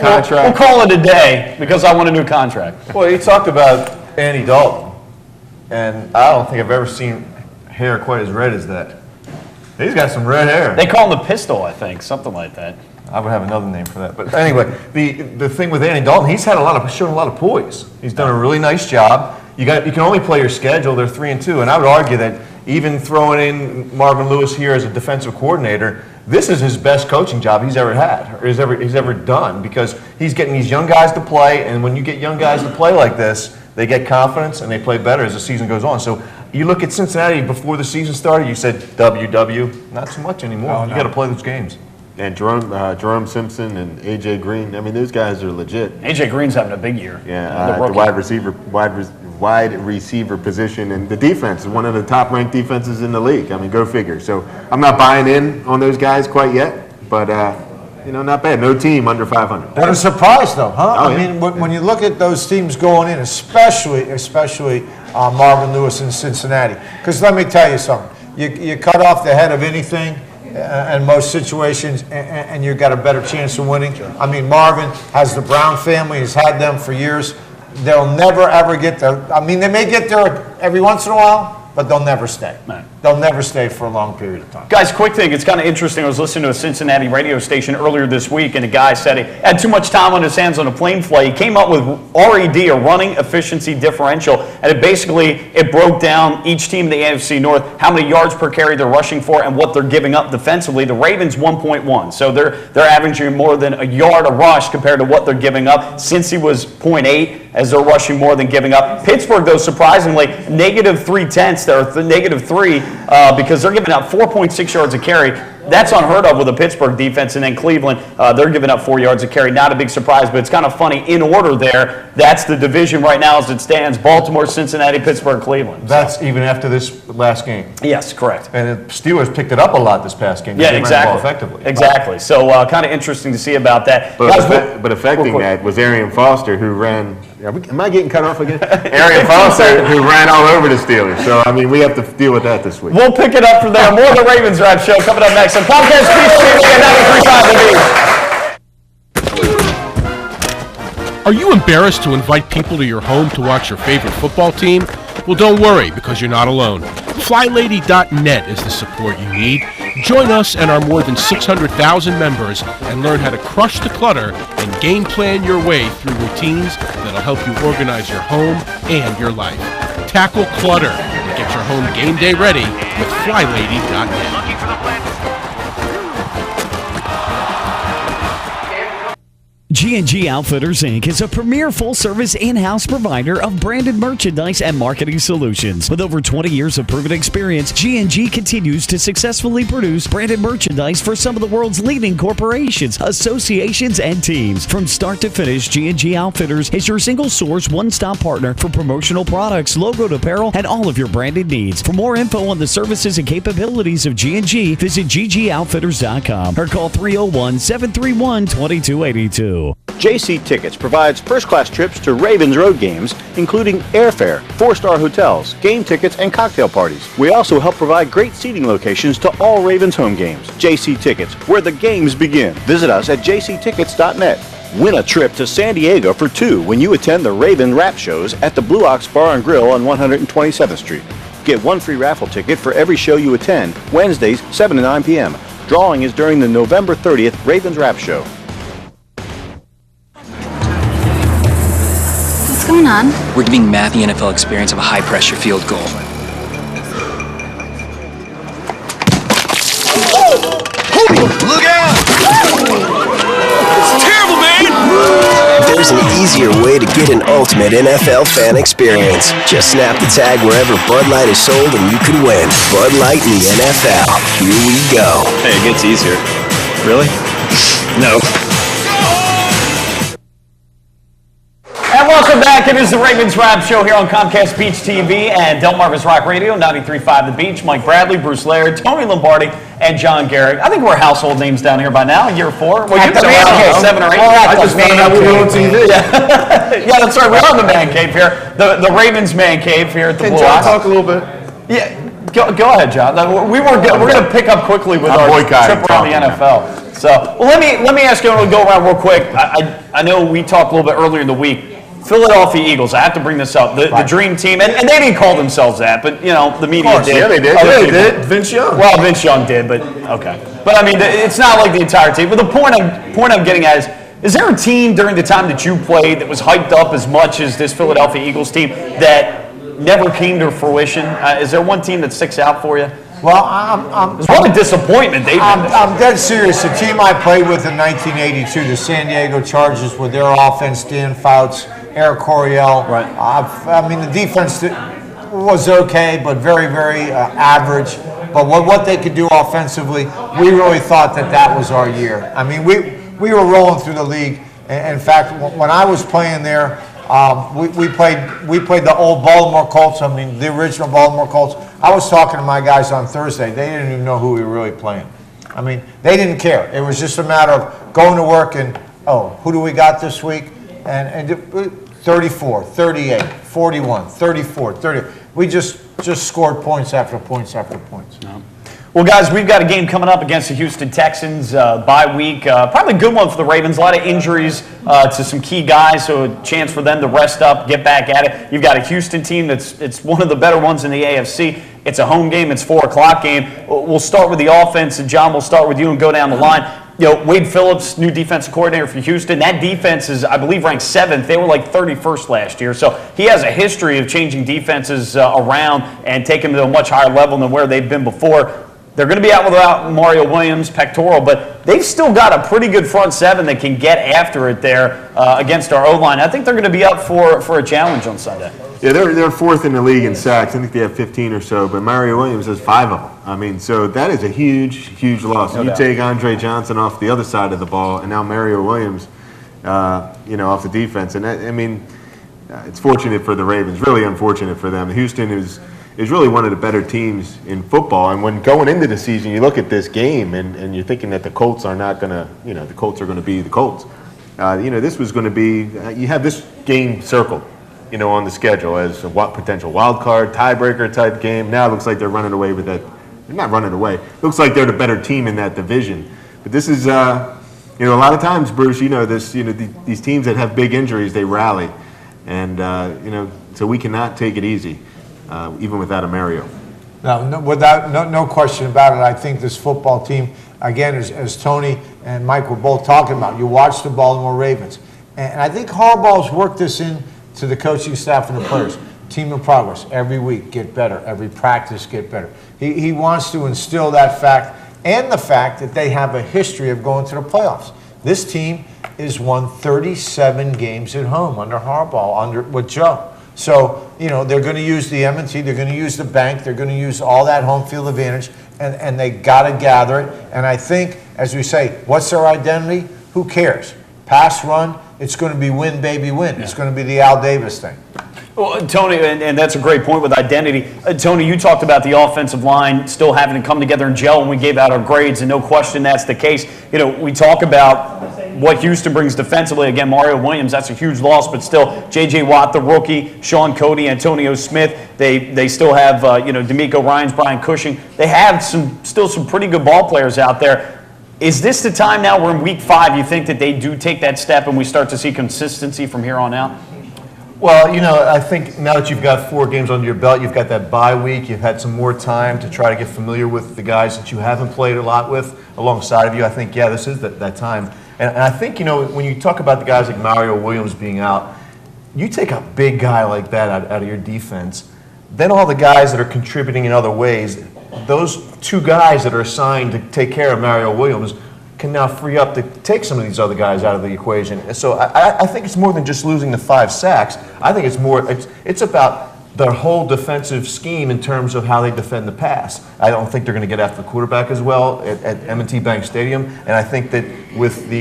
call it a day because I want a new contract. Well, he talked about Andy Dalton, and I don't think I've ever seen hair quite as red as that. He's got some red hair. They call him the pistol, I think, something like that. I would have another name for that. But anyway, the thing with Andy Dalton, he's shown a lot of poise. He's done a really nice job. You can only play your schedule. They're 3-2, and I would argue that even throwing in Marvin Lewis here as a defensive coordinator, this is his best coaching job he's ever had or he's ever done, because he's getting these young guys to play, and when you get young guys to play like this, they get confidence and they play better as the season goes on. So you look at Cincinnati before the season started, you said WW, not so much anymore. You got to play those games. And Jerome Simpson and A.J. Green, I mean, those guys are legit. A.J. Green's having a big year. Yeah, the wide receiver position, and the defense is one of the top-ranked defenses in the league. I mean, go figure. So I'm not buying in on those guys quite yet, but not bad. No team under 500. What a surprise, though, huh? Oh, I mean, when you look at those teams going in, especially Marvin Lewis in Cincinnati. Because let me tell you something. You cut off the head of anything in most situations, and you've got a better chance of winning. I mean, Marvin has the Brown family. He's had them for years. They'll never, ever get there. I mean, they may get there every once in a while, but they'll never stay. Right. They'll never stay for a long period of time. Guys, quick thing. It's kind of interesting. I was listening to a Cincinnati radio station earlier this week, and a guy said he had too much time on his hands on a plane flight. He came up with RED, a running efficiency differential, and it broke down each team in the AFC North, how many yards per carry they're rushing for, and what they're giving up defensively. The Ravens 1.1, so they're averaging more than a yard a rush compared to what they're giving up. Cincy was 0.8. As they're rushing more than giving up. Pittsburgh, though, surprisingly, -0.3. They're -3 because they're giving up 4.6 yards a carry. That's unheard of with a Pittsburgh defense. And then Cleveland, they're giving up 4 yards a carry. Not a big surprise, but it's kind of funny. In order there, that's the division right now as it stands. Baltimore, Cincinnati, Pittsburgh, Cleveland. That's even after this last game. Yes, correct. And the Steelers picked it up a lot this past game. Yeah, they exactly. ran the ball effectively. Exactly. So kind of interesting to see about that. But affecting that was Arian Foster, who ran. Am I getting cut off again? Arian Foster, who ran all over the Steelers. So, I mean, we have to deal with that this week. We'll pick it up from there. More of the Ravens Wrap Show coming up next on Comcast Beach TV at 93.5 The Beach. Are you embarrassed to invite people to your home to watch your favorite football team? Well, don't worry, because you're not alone. FlyLady.net is the support you need. Join us and our more than 600,000 members and learn how to crush the clutter and game plan your way through routines that'll help you organize your home and your life. Tackle clutter and get your home game day ready with FlyLady.net. G&G Outfitters, Inc. is a premier full-service in-house provider of branded merchandise and marketing solutions. With over 20 years of proven experience, G&G continues to successfully produce branded merchandise for some of the world's leading corporations, associations, and teams. From start to finish, G&G Outfitters is your single-source, one-stop partner for promotional products, logoed apparel, and all of your branded needs. For more info on the services and capabilities of G&G, visit ggoutfitters.com or call 301-731-2282. JC Tickets provides first-class trips to Ravens road games, including airfare, 4-star hotels, game tickets, and cocktail parties. We also help provide great seating locations to all Ravens home games. JC Tickets, where the games begin. Visit us at jctickets.net. Win a trip to San Diego for 2 when you attend the Raven Wrap Shows at the Blue Ox Bar and Grill on 127th Street. Get 1 free raffle ticket for every show you attend, Wednesdays, 7 to 9 p.m. Drawing is during the November 30th Ravens Wrap Show. What's going on? We're giving Matt the NFL experience of a high-pressure field goal. Look out! It's terrible, man! There's an easier way to get an ultimate NFL fan experience. Just snap the tag wherever Bud Light is sold and you can win. Bud Light in the NFL. Here we go. Hey, it gets easier. Really? No. And welcome back. It is the Ravens Wrap Show here on Comcast Beach TV and Delmarva's Rock Radio, 93.5 The Beach. Mike Bradley, Bruce Laird, Tony Lombardi, and John Garrett. I think we're household names down here by now, year 4. Well, you've been around 7 or 8. I just found out we were on TV. Yeah, that's right. We're on the man cave here. The Ravens man cave here at the Blue Ox. Talk a little bit. Yeah, go ahead, John. We're going to pick up quickly with our trip around the NFL. So, well, let me ask you. We'll go around real quick. I know we talked a little bit earlier in the week. Philadelphia Eagles. I have to bring this up. The dream team, and they didn't call themselves that, but the media did. Yeah, they did. They did. Vince Young. Well, Vince Young did, but okay. But I mean, it's not like the entire team. But the point I'm getting at is there a team during the time that you played that was hyped up as much as this Philadelphia Eagles team that never came to fruition? Is there one team that sticks out for you? Well, it's probably disappointment. I'm dead serious. The team I played with in 1982, the San Diego Chargers, with their offense, Dan Fouts, Eric Coryell. Right. I mean, the defense was okay, but very, very average. But what they could do offensively, we really thought that was our year. I mean, we were rolling through the league. In fact, when I was playing there, we played the old Baltimore Colts. I mean, the original Baltimore Colts. I was talking to my guys on Thursday. They didn't even know who we were really playing. I mean, they didn't care. It was just a matter of going to work and, who do we got this week? And 34, 38, 41, 34, 30. We just scored points after points after points. No. Well, guys, we've got a game coming up against the Houston Texans bye week. Probably a good one for the Ravens. A lot of injuries to some key guys, so a chance for them to rest up, get back at it. You've got a Houston team it's one of the better ones in the AFC. It's a home game. It's 4 o'clock game. We'll start with the offense, and John, we'll start with you and go down the line. Wade Phillips, new defensive coordinator for Houston. That defense is, I believe, ranked 7th. They were like 31st last year. So he has a history of changing defenses around and taking them to a much higher level than where they've been before. They're going to be out without Mario Williams, pectoral, but they've still got a pretty good front seven that can get after it there against our O-line. I think they're going to be up for a challenge on Sunday. Yeah, they're 4th in the league in sacks. I think they have 15 or so, but Mario Williams has 5 of them. I mean, so that is a huge, huge loss. No you doubt. take Andre Johnson off the other side of the ball, and now Mario Williams, off the defense. And it's fortunate for the Ravens, really unfortunate for them. Houston is really one of the better teams in football. And when going into the season, you look at this game and you're thinking that the Colts are not going to, the Colts are going to be the Colts. This was going to be, you have this game circled, on the schedule as a potential wild card, tiebreaker type game. Now it looks like they're running away with that. They're not running away. It looks like they're the better team in that division. But this is, a lot of times, Bruce, these teams that have big injuries, they rally. And, so we cannot take it easy. Even without a Mario. No question about it. I think this football team, again, as Tony and Mike were both talking about, you watch the Baltimore Ravens. And I think Harbaugh's worked this in to the coaching staff and the players. Team of progress. Every week, get better. Every practice, get better. He wants to instill that fact and the fact that they have a history of going to the playoffs. This team has won 37 games at home under Harbaugh, with Joe. So, they're going to use the M&T, they're going to use the bank, they're going to use all that home field advantage, and they got to gather it. And I think, as we say, what's their identity? Who cares? Pass, run, it's going to be win, baby, win. Yeah. It's going to be the Al Davis thing. Well, Tony, and that's a great point with identity. Tony, you talked about the offensive line still having to come together and gel when we gave out our grades, and no question that's the case. We talk about what Houston brings defensively. Again, Mario Williams, that's a huge loss, but still, J.J. Watt, the rookie, Sean Cody, Antonio Smith, they still have, D'Amico Ryans, Brian Cushing. They have still some pretty good ball players out there. Is this the time now, we're in week 5, you think that they do take that step and we start to see consistency from here on out? Well, I think now that you've got 4 games under your belt, you've got that bye week, you've had some more time to try to get familiar with the guys that you haven't played a lot with alongside of you. I think, this is that time. And I think, when you talk about the guys like Mario Williams being out, you take a big guy like that out of your defense, then all the guys that are contributing in other ways, those 2 guys that are assigned to take care of Mario Williams can now free up to take some of these other guys out of the equation. And so I think it's more than just losing the 5 sacks. I think it's about their whole defensive scheme in terms of how they defend the pass. I don't think they're going to get after the quarterback as well at M&T Bank Stadium, and I think that with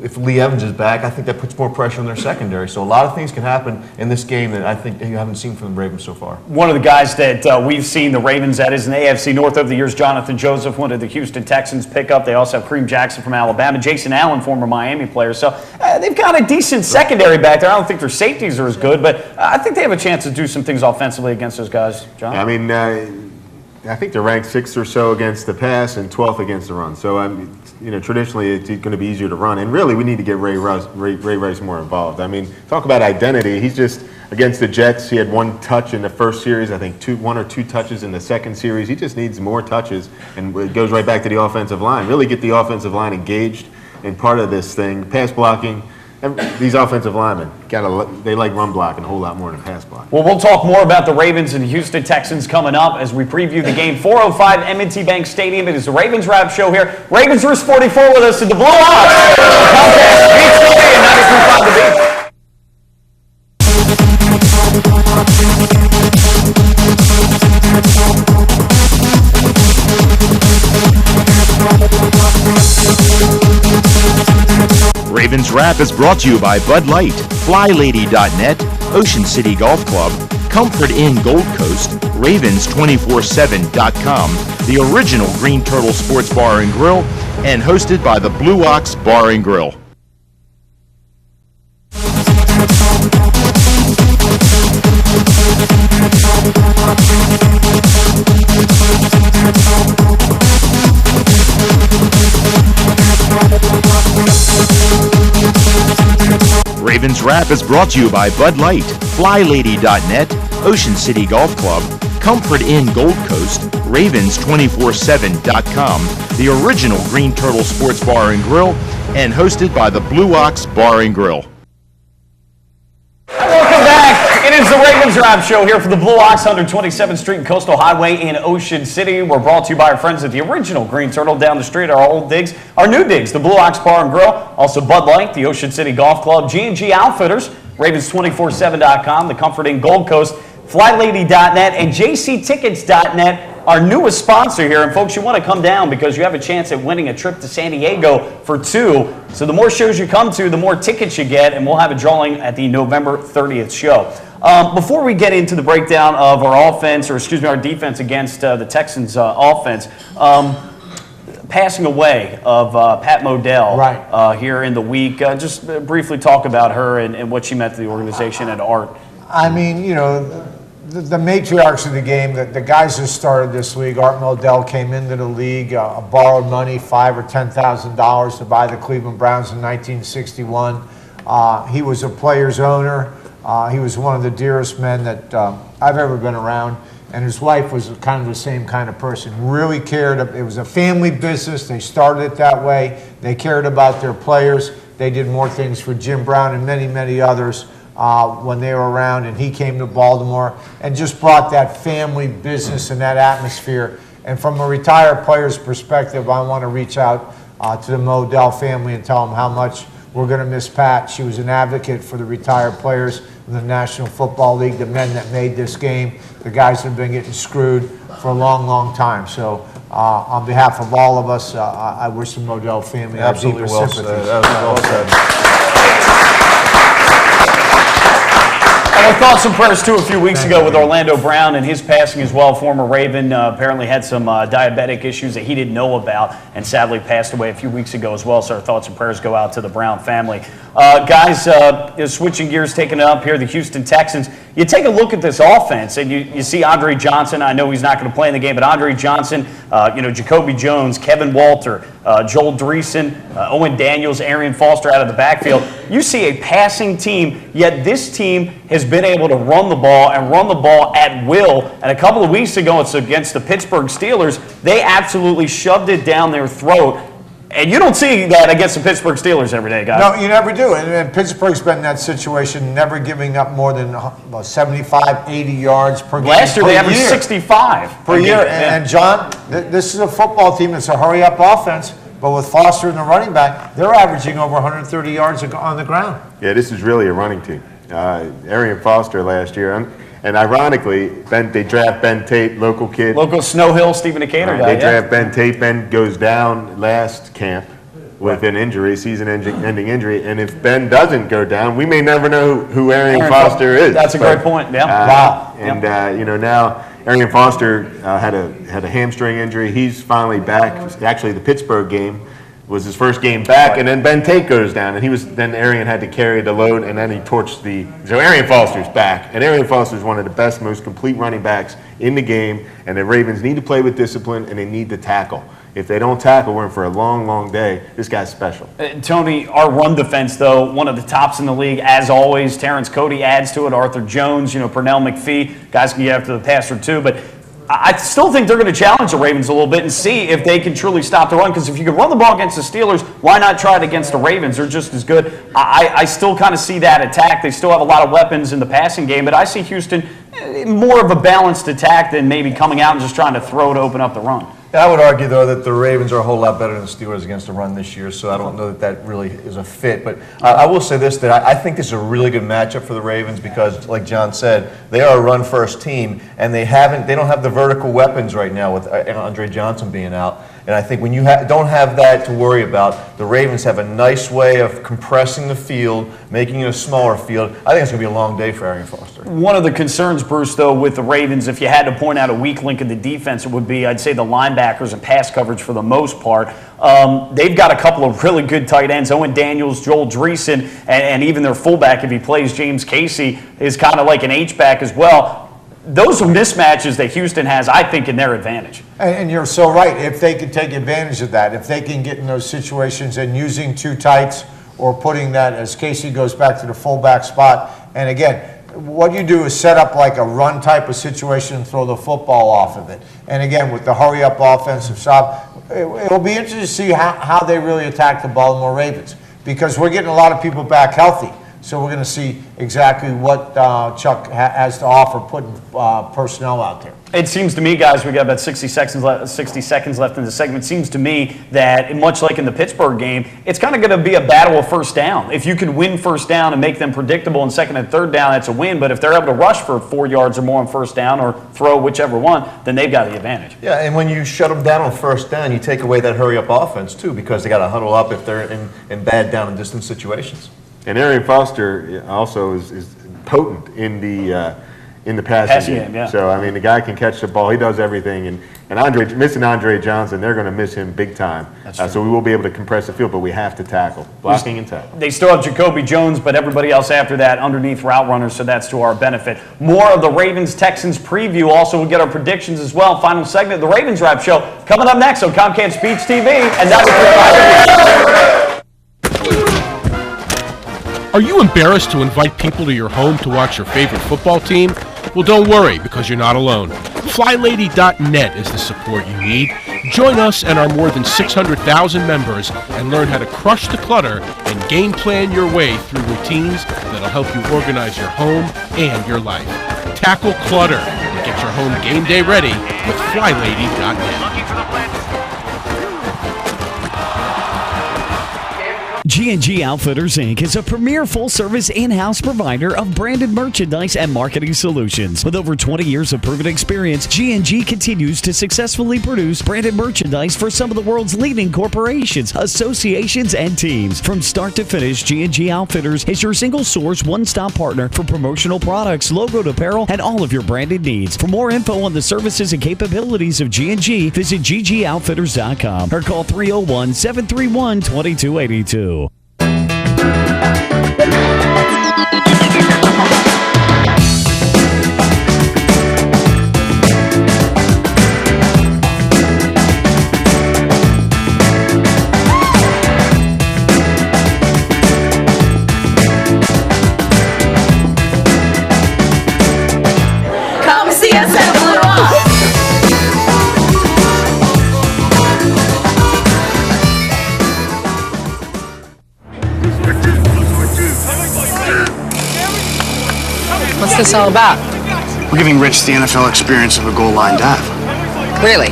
if Lee Evans is back, I think that puts more pressure on their secondary. So a lot of things can happen in this game that I think you haven't seen from the Ravens so far. One of the guys that we've seen the Ravens that is in the AFC North over the years, Jonathan Joseph, one of the Houston Texans pick up. They also have Kareem Jackson from Alabama, Jason Allen, former Miami player. So they've got a decent secondary back there. I don't think their safeties are as good, but I think they have a chance to do some things offensively against those guys, John. I mean, I think they're ranked 6th or so against the pass and 12th against the run. So, traditionally it's going to be easier to run. And really, we need to get Ray Rice more involved. I mean, talk about identity. He's just, against the Jets, he had 1 touch in the first series. I think 1 or 2 touches in the second series. He just needs more touches. And it goes right back to the offensive line. Really get the offensive line engaged in part of this thing. Pass blocking. These offensive linemen, they like run blocking a whole lot more than pass blocking. Well, we'll talk more about the Ravens and Houston Texans coming up as we preview the game. 4:05 M&T Bank Stadium. It is the Ravens Wrap Show here. Ravens Roost 44 with us at the Blue Ox. Comcast, Beach TV, and 93.5 The Beach. Ravens Wrap is brought to you by Bud Light, FlyLady.net, Ocean City Golf Club, Comfort Inn Gold Coast, Ravens247.com, the original Green Turtle Sports Bar and Grill, and hosted by the Blue Ox Bar and Grill. Ravens Wrap is brought to you by Bud Light, FlyLady.net, Ocean City Golf Club, Comfort Inn Gold Coast, Ravens247.com, the original Green Turtle Sports Bar and Grill, and hosted by the Blue Ox Bar and Grill. Welcome back. It is the Ravens Wrap Show here for the Blue Ox, 127th Street and Coastal Highway in Ocean City. We're brought to you by our friends at the original Green Turtle down the street, our old digs, our new digs, the Blue Ox Bar and Grill, also Bud Light, the Ocean City Golf Club, G&G Outfitters, Ravens247.com, the Comfort Inn Gold Coast, FlyLady.net, and JCTickets.net, our newest sponsor here. And folks, you want to come down because you have a chance at winning a trip to San Diego for 2. So the more shows you come to, the more tickets you get, and we'll have a drawing at the November 30th show. Before we get into the breakdown of our offense, or excuse me, our defense against the Texans offense, passing away of Pat Modell here in the week. Just briefly talk about her and what she meant to the organization and Art. I mean, you know, the matriarchs of the game, the guys that started this league, Art Modell came into the league, borrowed money, $5,000 or $10,000 to buy the Cleveland Browns in 1961. He was a player's owner. He was one of the dearest men that I've ever been around. And his wife was kind of the same kind of person. Really cared. It was a family business. They started it that way. They cared about their players. They did more things for Jim Brown and many, many others when they were around. And he came to Baltimore and just brought that family business and that atmosphere. And from a retired player's perspective, I want to reach out to the Modell family and tell them how much we're going to miss Pat. She was an advocate for the retired players in the National Football League, the men that made this game, the guys that have been getting screwed for a long, long time. So on behalf of all of us, I wish the Modell family our deepest sympathies. Well said. And our thoughts and prayers too a few weeks ago with Orlando Brown and his passing as well. Former Raven apparently had some diabetic issues that he didn't know about and sadly passed away a few weeks ago as well. So our thoughts and prayers go out to the Brown family. Guys, switching gears, taking it up here, the Houston Texans. You take a look at this offense and you see Andre Johnson. I know he's not going to play in the game, but Andre Johnson, Jacoby Jones, Kevin Walter, Joel Dreesen, Owen Daniels, Arian Foster out of the backfield. You see a passing team, yet this team has been able to run the ball and run the ball at will. And a couple of weeks ago, it's against the Pittsburgh Steelers, they absolutely shoved it down their throat. And you don't see that against the Pittsburgh Steelers every day, guys. No, you never do. And Pittsburgh's been in that situation, never giving up more than 75, 80 yards per game. Last year, they averaged 65 per year. And John, this is a football team. It's a hurry-up offense. But with Foster and the running back, they're averaging over 130 yards on the ground. Yeah, this is really a running team. Arian Foster last year, and ironically, they draft Ben Tate, local kid. Local Snow Hill, Stephen Decatur guy. They draft Ben Tate. Ben goes down last camp with an injury, season-ending injury. And if Ben doesn't go down, we may never know who Arian Foster is. That's a great point. Yeah. Wow. And now Arian Foster had a hamstring injury. He's finally back. Actually, the Pittsburgh game was his first game back, and then Ben Tate goes down, and then Arian had to carry the load, and then he torched so Arian Foster's back, and Arian Foster's one of the best, most complete running backs in the game, and the Ravens need to play with discipline, and they need to tackle. If they don't tackle, we're in for a long, long day. This guy's special. Tony, our run defense, though, one of the tops in the league, as always. Terrence Cody adds to it. Arthur Jones, Pernell McPhee, guys can get after the passer too, but I still think they're going to challenge the Ravens a little bit and see if they can truly stop the run. Because if you can run the ball against the Steelers, why not try it against the Ravens? They're just as good. I still kind of see that attack. They still have a lot of weapons in the passing game, but I see Houston more of a balanced attack than maybe coming out and just trying to throw to open up the run. Yeah, I would argue, though, that the Ravens are a whole lot better than the Steelers against the run this year, so I don't know that really is a fit. But I will say this, that I think this is a really good matchup for the Ravens because, like John said, they are a run-first team, and they don't have the vertical weapons right now with Andre Johnson being out. And I think when you don't have that to worry about, the Ravens have a nice way of compressing the field, making it a smaller field. I think it's going to be a long day for Arian Foster. One of the concerns, Bruce, though, with the Ravens, if you had to point out a weak link in the defense, it would be, I'd say, the linebackers and pass coverage for the most part. They've got a couple of really good tight ends, Owen Daniels, Joel Dreesen, and even their fullback, if he plays, James Casey, is kind of like an H-back as well. Those are mismatches that Houston has, I think, in their advantage. And you're so right. If they can take advantage of that, if they can get in those situations and using two tights or putting that, as Casey goes back to the fullback spot. And again, what you do is set up like a run type of situation and throw the football off of it. And again, with the hurry-up offensive shot, it'll be interesting to see how they really attack the Baltimore Ravens, because we're getting a lot of people back healthy. So we're going to see exactly what Chuck has to offer putting personnel out there. It seems to me, guys, we got about 60 seconds left in the segment. It seems to me that, much like in the Pittsburgh game, it's kind of going to be a battle of first down. If you can win first down and make them predictable in second and third down, that's a win. But if they're able to rush for 4 yards or more on first down or throw whichever one, then they've got the advantage. Yeah, and when you shut them down on first down, you take away that hurry-up offense, too, because they got to huddle up if they're in bad down and distance situations. And Arian Foster also is potent in the passing game. Yeah. So, I mean, the guy can catch the ball. He does everything. And missing Andre Johnson, they're going to miss him big time. So we will be able to compress the field, but we have to tackle. Blocking and tackle. They still have Jacoby Jones, but everybody else after that underneath route runners, so that's to our benefit. More of the Ravens-Texans preview. Also, we'll get our predictions as well. Final segment of the Ravens Wrap Show coming up next on Comcast Speech TV. And that's Are you embarrassed to invite people to your home to watch your favorite football team? Well, don't worry, because you're not alone. FlyLady.net is the support you need. Join us and our more than 600,000 members and learn how to crush the clutter and game plan your way through routines that'll help you organize your home and your life. Tackle clutter and get your home game day ready with FlyLady.net. G&G Outfitters, Inc. is a premier full-service in-house provider of branded merchandise and marketing solutions. With over 20 years of proven experience, G&G continues to successfully produce branded merchandise for some of the world's leading corporations, associations, and teams. From start to finish, G&G Outfitters is your single-source, one-stop partner for promotional products, logoed apparel, and all of your branded needs. For more info on the services and capabilities of G&G, visit ggoutfitters.com or call 301-731-2282. Come see us at Blue Ox. What's this all about? We're giving Rich the NFL experience of a goal line dive. Really?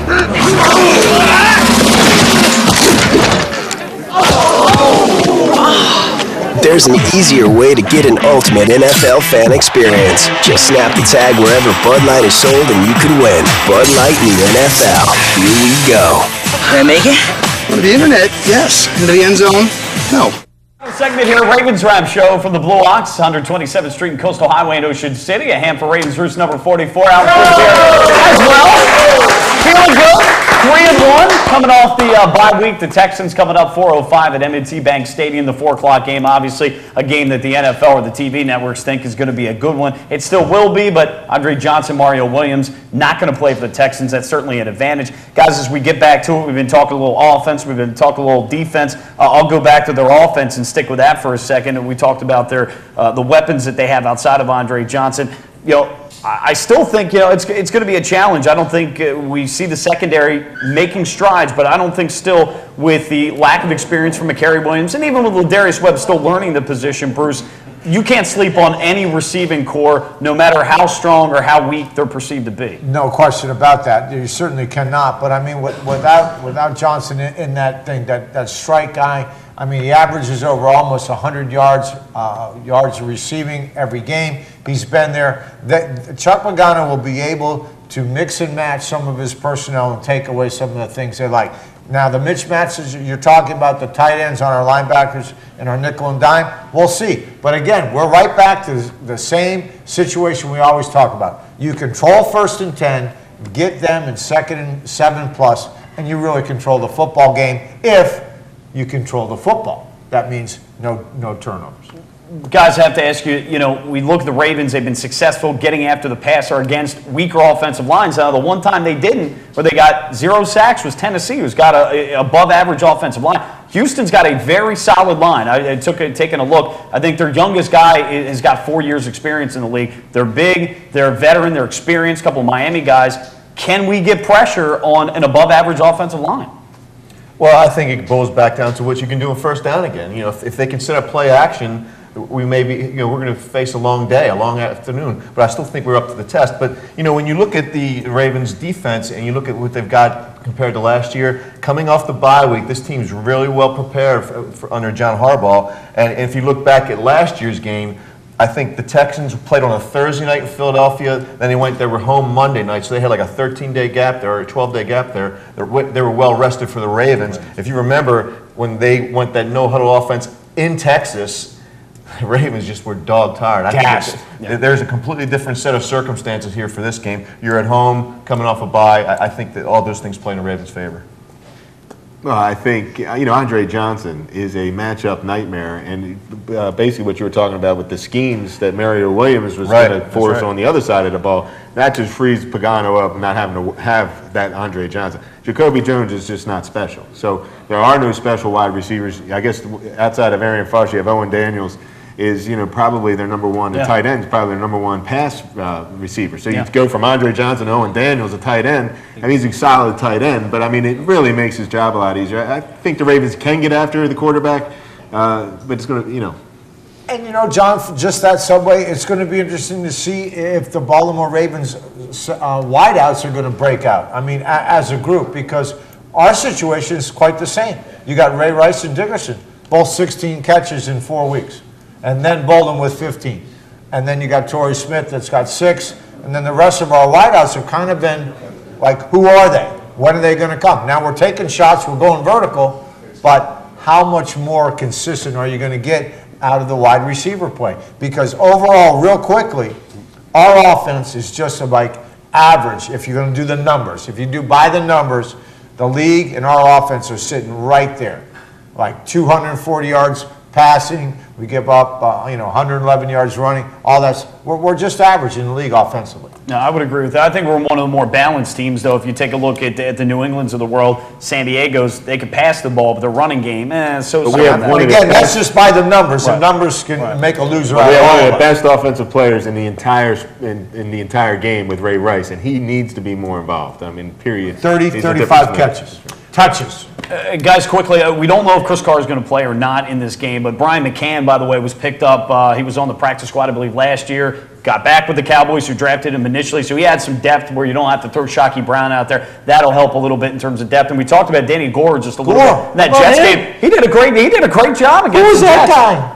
There's an easier way to get an ultimate NFL fan experience. Just snap the tag wherever Bud Light is sold and you can win. Bud Light in the NFL. Here we go. Can I make it? To the internet, yes. Into the end zone, no. Segment here, Ravens Wrap Show from the Blue Ox, 127th Street and Coastal Highway in Ocean City. A hand for Ravens Roost number 44 out here as well. Feeling good. 3-1 coming off the bye week. The Texans coming up 4:05 at M&T Bank Stadium. The 4 o'clock game, obviously a game that the NFL or the TV networks think is going to be a good one. It still will be, but Andre Johnson, Mario Williams not going to play for the Texans. That's certainly an advantage. Guys, as we get back to it, we've been talking a little offense. We've been talking a little defense. I'll go back to their offense and stick with that for a second. And we talked about their the weapons that they have outside of Andre Johnson. You know, I still think, you know, it's going to be a challenge. I don't think we see the secondary making strides, but I don't think still with the lack of experience from Makari Williams and even with Ladarius Webb still learning the position, Bruce, you can't sleep on any receiving core no matter how strong or how weak they're perceived to be. No question about that. You certainly cannot. But I mean, without Johnson in that thing, that strike guy, I mean, he averages over almost 100 yards receiving every game. He's been there. Chuck Pagano will be able to mix and match some of his personnel and take away some of the things they like. Now, the mismatches you're talking about, the tight ends on our linebackers and our nickel and dime, we'll see. But again, we're right back to the same situation we always talk about. You control 1st and 10, get them in 2nd and 7+, and you really control the football game if you control the football. That means no turnovers. Guys, I have to ask you, we look at the Ravens, they've been successful getting after the passer against weaker offensive lines. Now, the one time they didn't, where they got 0 sacks, was Tennessee, who's got a above-average offensive line. Houston's got a very solid line. Taking a look. I think their youngest guy has got 4 years experience in the league. They're big, they're a veteran, they're experienced, a couple of Miami guys. Can we get pressure on an above-average offensive line? Well, I think it boils back down to what you can do in 1st down again. If they can set up play action, we may be, we're going to face a long day, a long afternoon, but I still think we're up to the test. But, when you look at the Ravens defense and you look at what they've got compared to last year, coming off the bye week, this team's really well prepared for under John Harbaugh. And if you look back at last year's game, I think the Texans played on a Thursday night in Philadelphia, then they were home Monday night, so they had like a 13-day gap there, or a 12-day gap there. They were well rested for the Ravens. If you remember, when they went that no-huddle offense in Texas, the Ravens just were dog-tired. I think there's a completely different set of circumstances here for this game. You're at home, coming off a bye. I think that all those things play in the Ravens' favor. Well, I think, Andre Johnson is a matchup nightmare, and basically what you were talking about with the schemes that Mario Williams was going to force on the other side of the ball, that just frees Pagano up, not having to have that Andre Johnson. Jacoby Jones is just not special. So there are no special wide receivers. I guess outside of Arian Foster, you have Owen Daniels is, probably their number one. The tight end is probably their number one pass receiver. So you go from Andre Johnson to Owen Daniels, a tight end, and he's a solid tight end. But, it really makes his job a lot easier. I think the Ravens can get after the quarterback, but it's going to, And, John, just that subway, it's going to be interesting to see if the Baltimore Ravens wideouts are going to break out. As a group, because our situation is quite the same. You got Ray Rice and Dickerson, both 16 catches in 4 weeks. And then Bolden with 15. And then you got Torrey Smith that's got 6. And then the rest of our wideouts have kind of been like, who are they? When are they going to come? Now we're taking shots, we're going vertical, but how much more consistent are you going to get out of the wide receiver play? Because overall, real quickly, our offense is just like average if you're going to do the numbers. If you do by the numbers, the league and our offense are sitting right there. Like 240 yards passing, we give up 111 yards running, all that's, we're just average in the league offensively. No, I would agree with that. I think we're one of the more balanced teams, though. If you take a look at the New Englands of the world, San Diego's, they can pass the ball, but their running game, again, that's just by the numbers. The numbers can make a loser out of it. We have one of the best offensive players in the entire game with Ray Rice, and he needs to be more involved. Period. 35 catches. Touches. Guys, quickly, we don't know if Chris Carr is going to play or not in this game, but Brian McCann, by the way, was picked up. He was on the practice squad, I believe, last year. Got back with the Cowboys, who drafted him initially, so he had some depth where you don't have to throw Shockey Brown out there. That'll help a little bit in terms of depth. And we talked about Danny Gore just a little bit. In that Jets game, he did a great job against Who was the that Jets. guy?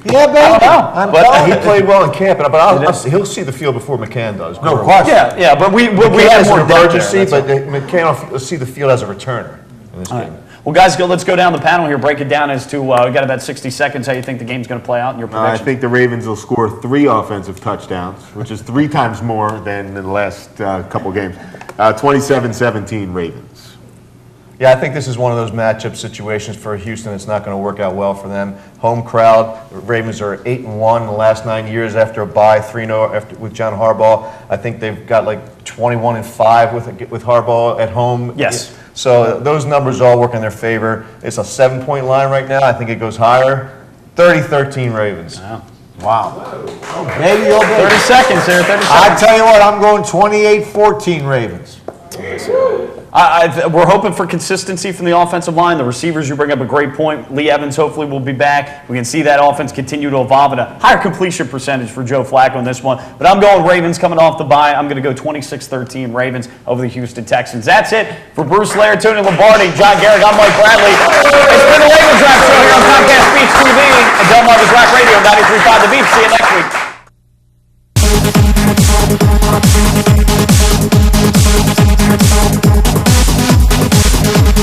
Yeah, baby. I don't know. But he played well in camp, but he'll see the field before McCann does. No question. Yeah, but we have have more an emergency, but McCann will see the field as a returner in this game. Well, guys, let's go down the panel here, break it down as to, we got about 60 seconds, how you think the game's going to play out in your prediction. I think the Ravens will score 3 offensive touchdowns, which is 3 times more than in the last couple games. 27-17 Ravens. Yeah, I think this is one of those matchup situations for Houston that's not going to work out well for them. Home crowd, the Ravens are 8-1 in the last 9 years after a bye, 3-0 with John Harbaugh. I think they've got like 21-5 with Harbaugh at home. Yes. So those numbers all work in their favor. It's a 7-point line right now. I think it goes higher. 30-13 Ravens. Wow. Maybe you'll 30 seconds there. 30 seconds. I tell you what, I'm going 28-14 Ravens. We're hoping for consistency from the offensive line. The receivers, you bring up a great point. Lee Evans hopefully will be back. We can see that offense continue to evolve at a higher completion percentage for Joe Flacco in this one. But I'm going Ravens coming off the bye. I'm going to go 26-13 Ravens over the Houston Texans. That's it for Bruce Lair, Tony Lombardi, John Garrick. I'm Mike Bradley. It's been the Ravens Wrap Show here on Comcast Beach TV and Delmarva's Rack Radio 93.5 The Beach. See you next week. We'll be right back.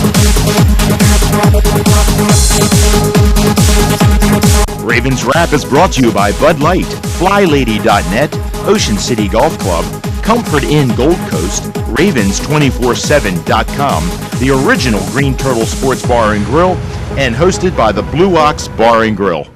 Ravens Wrap is brought to you by Bud Light, FlyLady.net, Ocean City Golf Club, Comfort Inn Gold Coast, Ravens247.com, the original Green Turtle Sports Bar and Grill, and hosted by the Blue Ox Bar and Grill.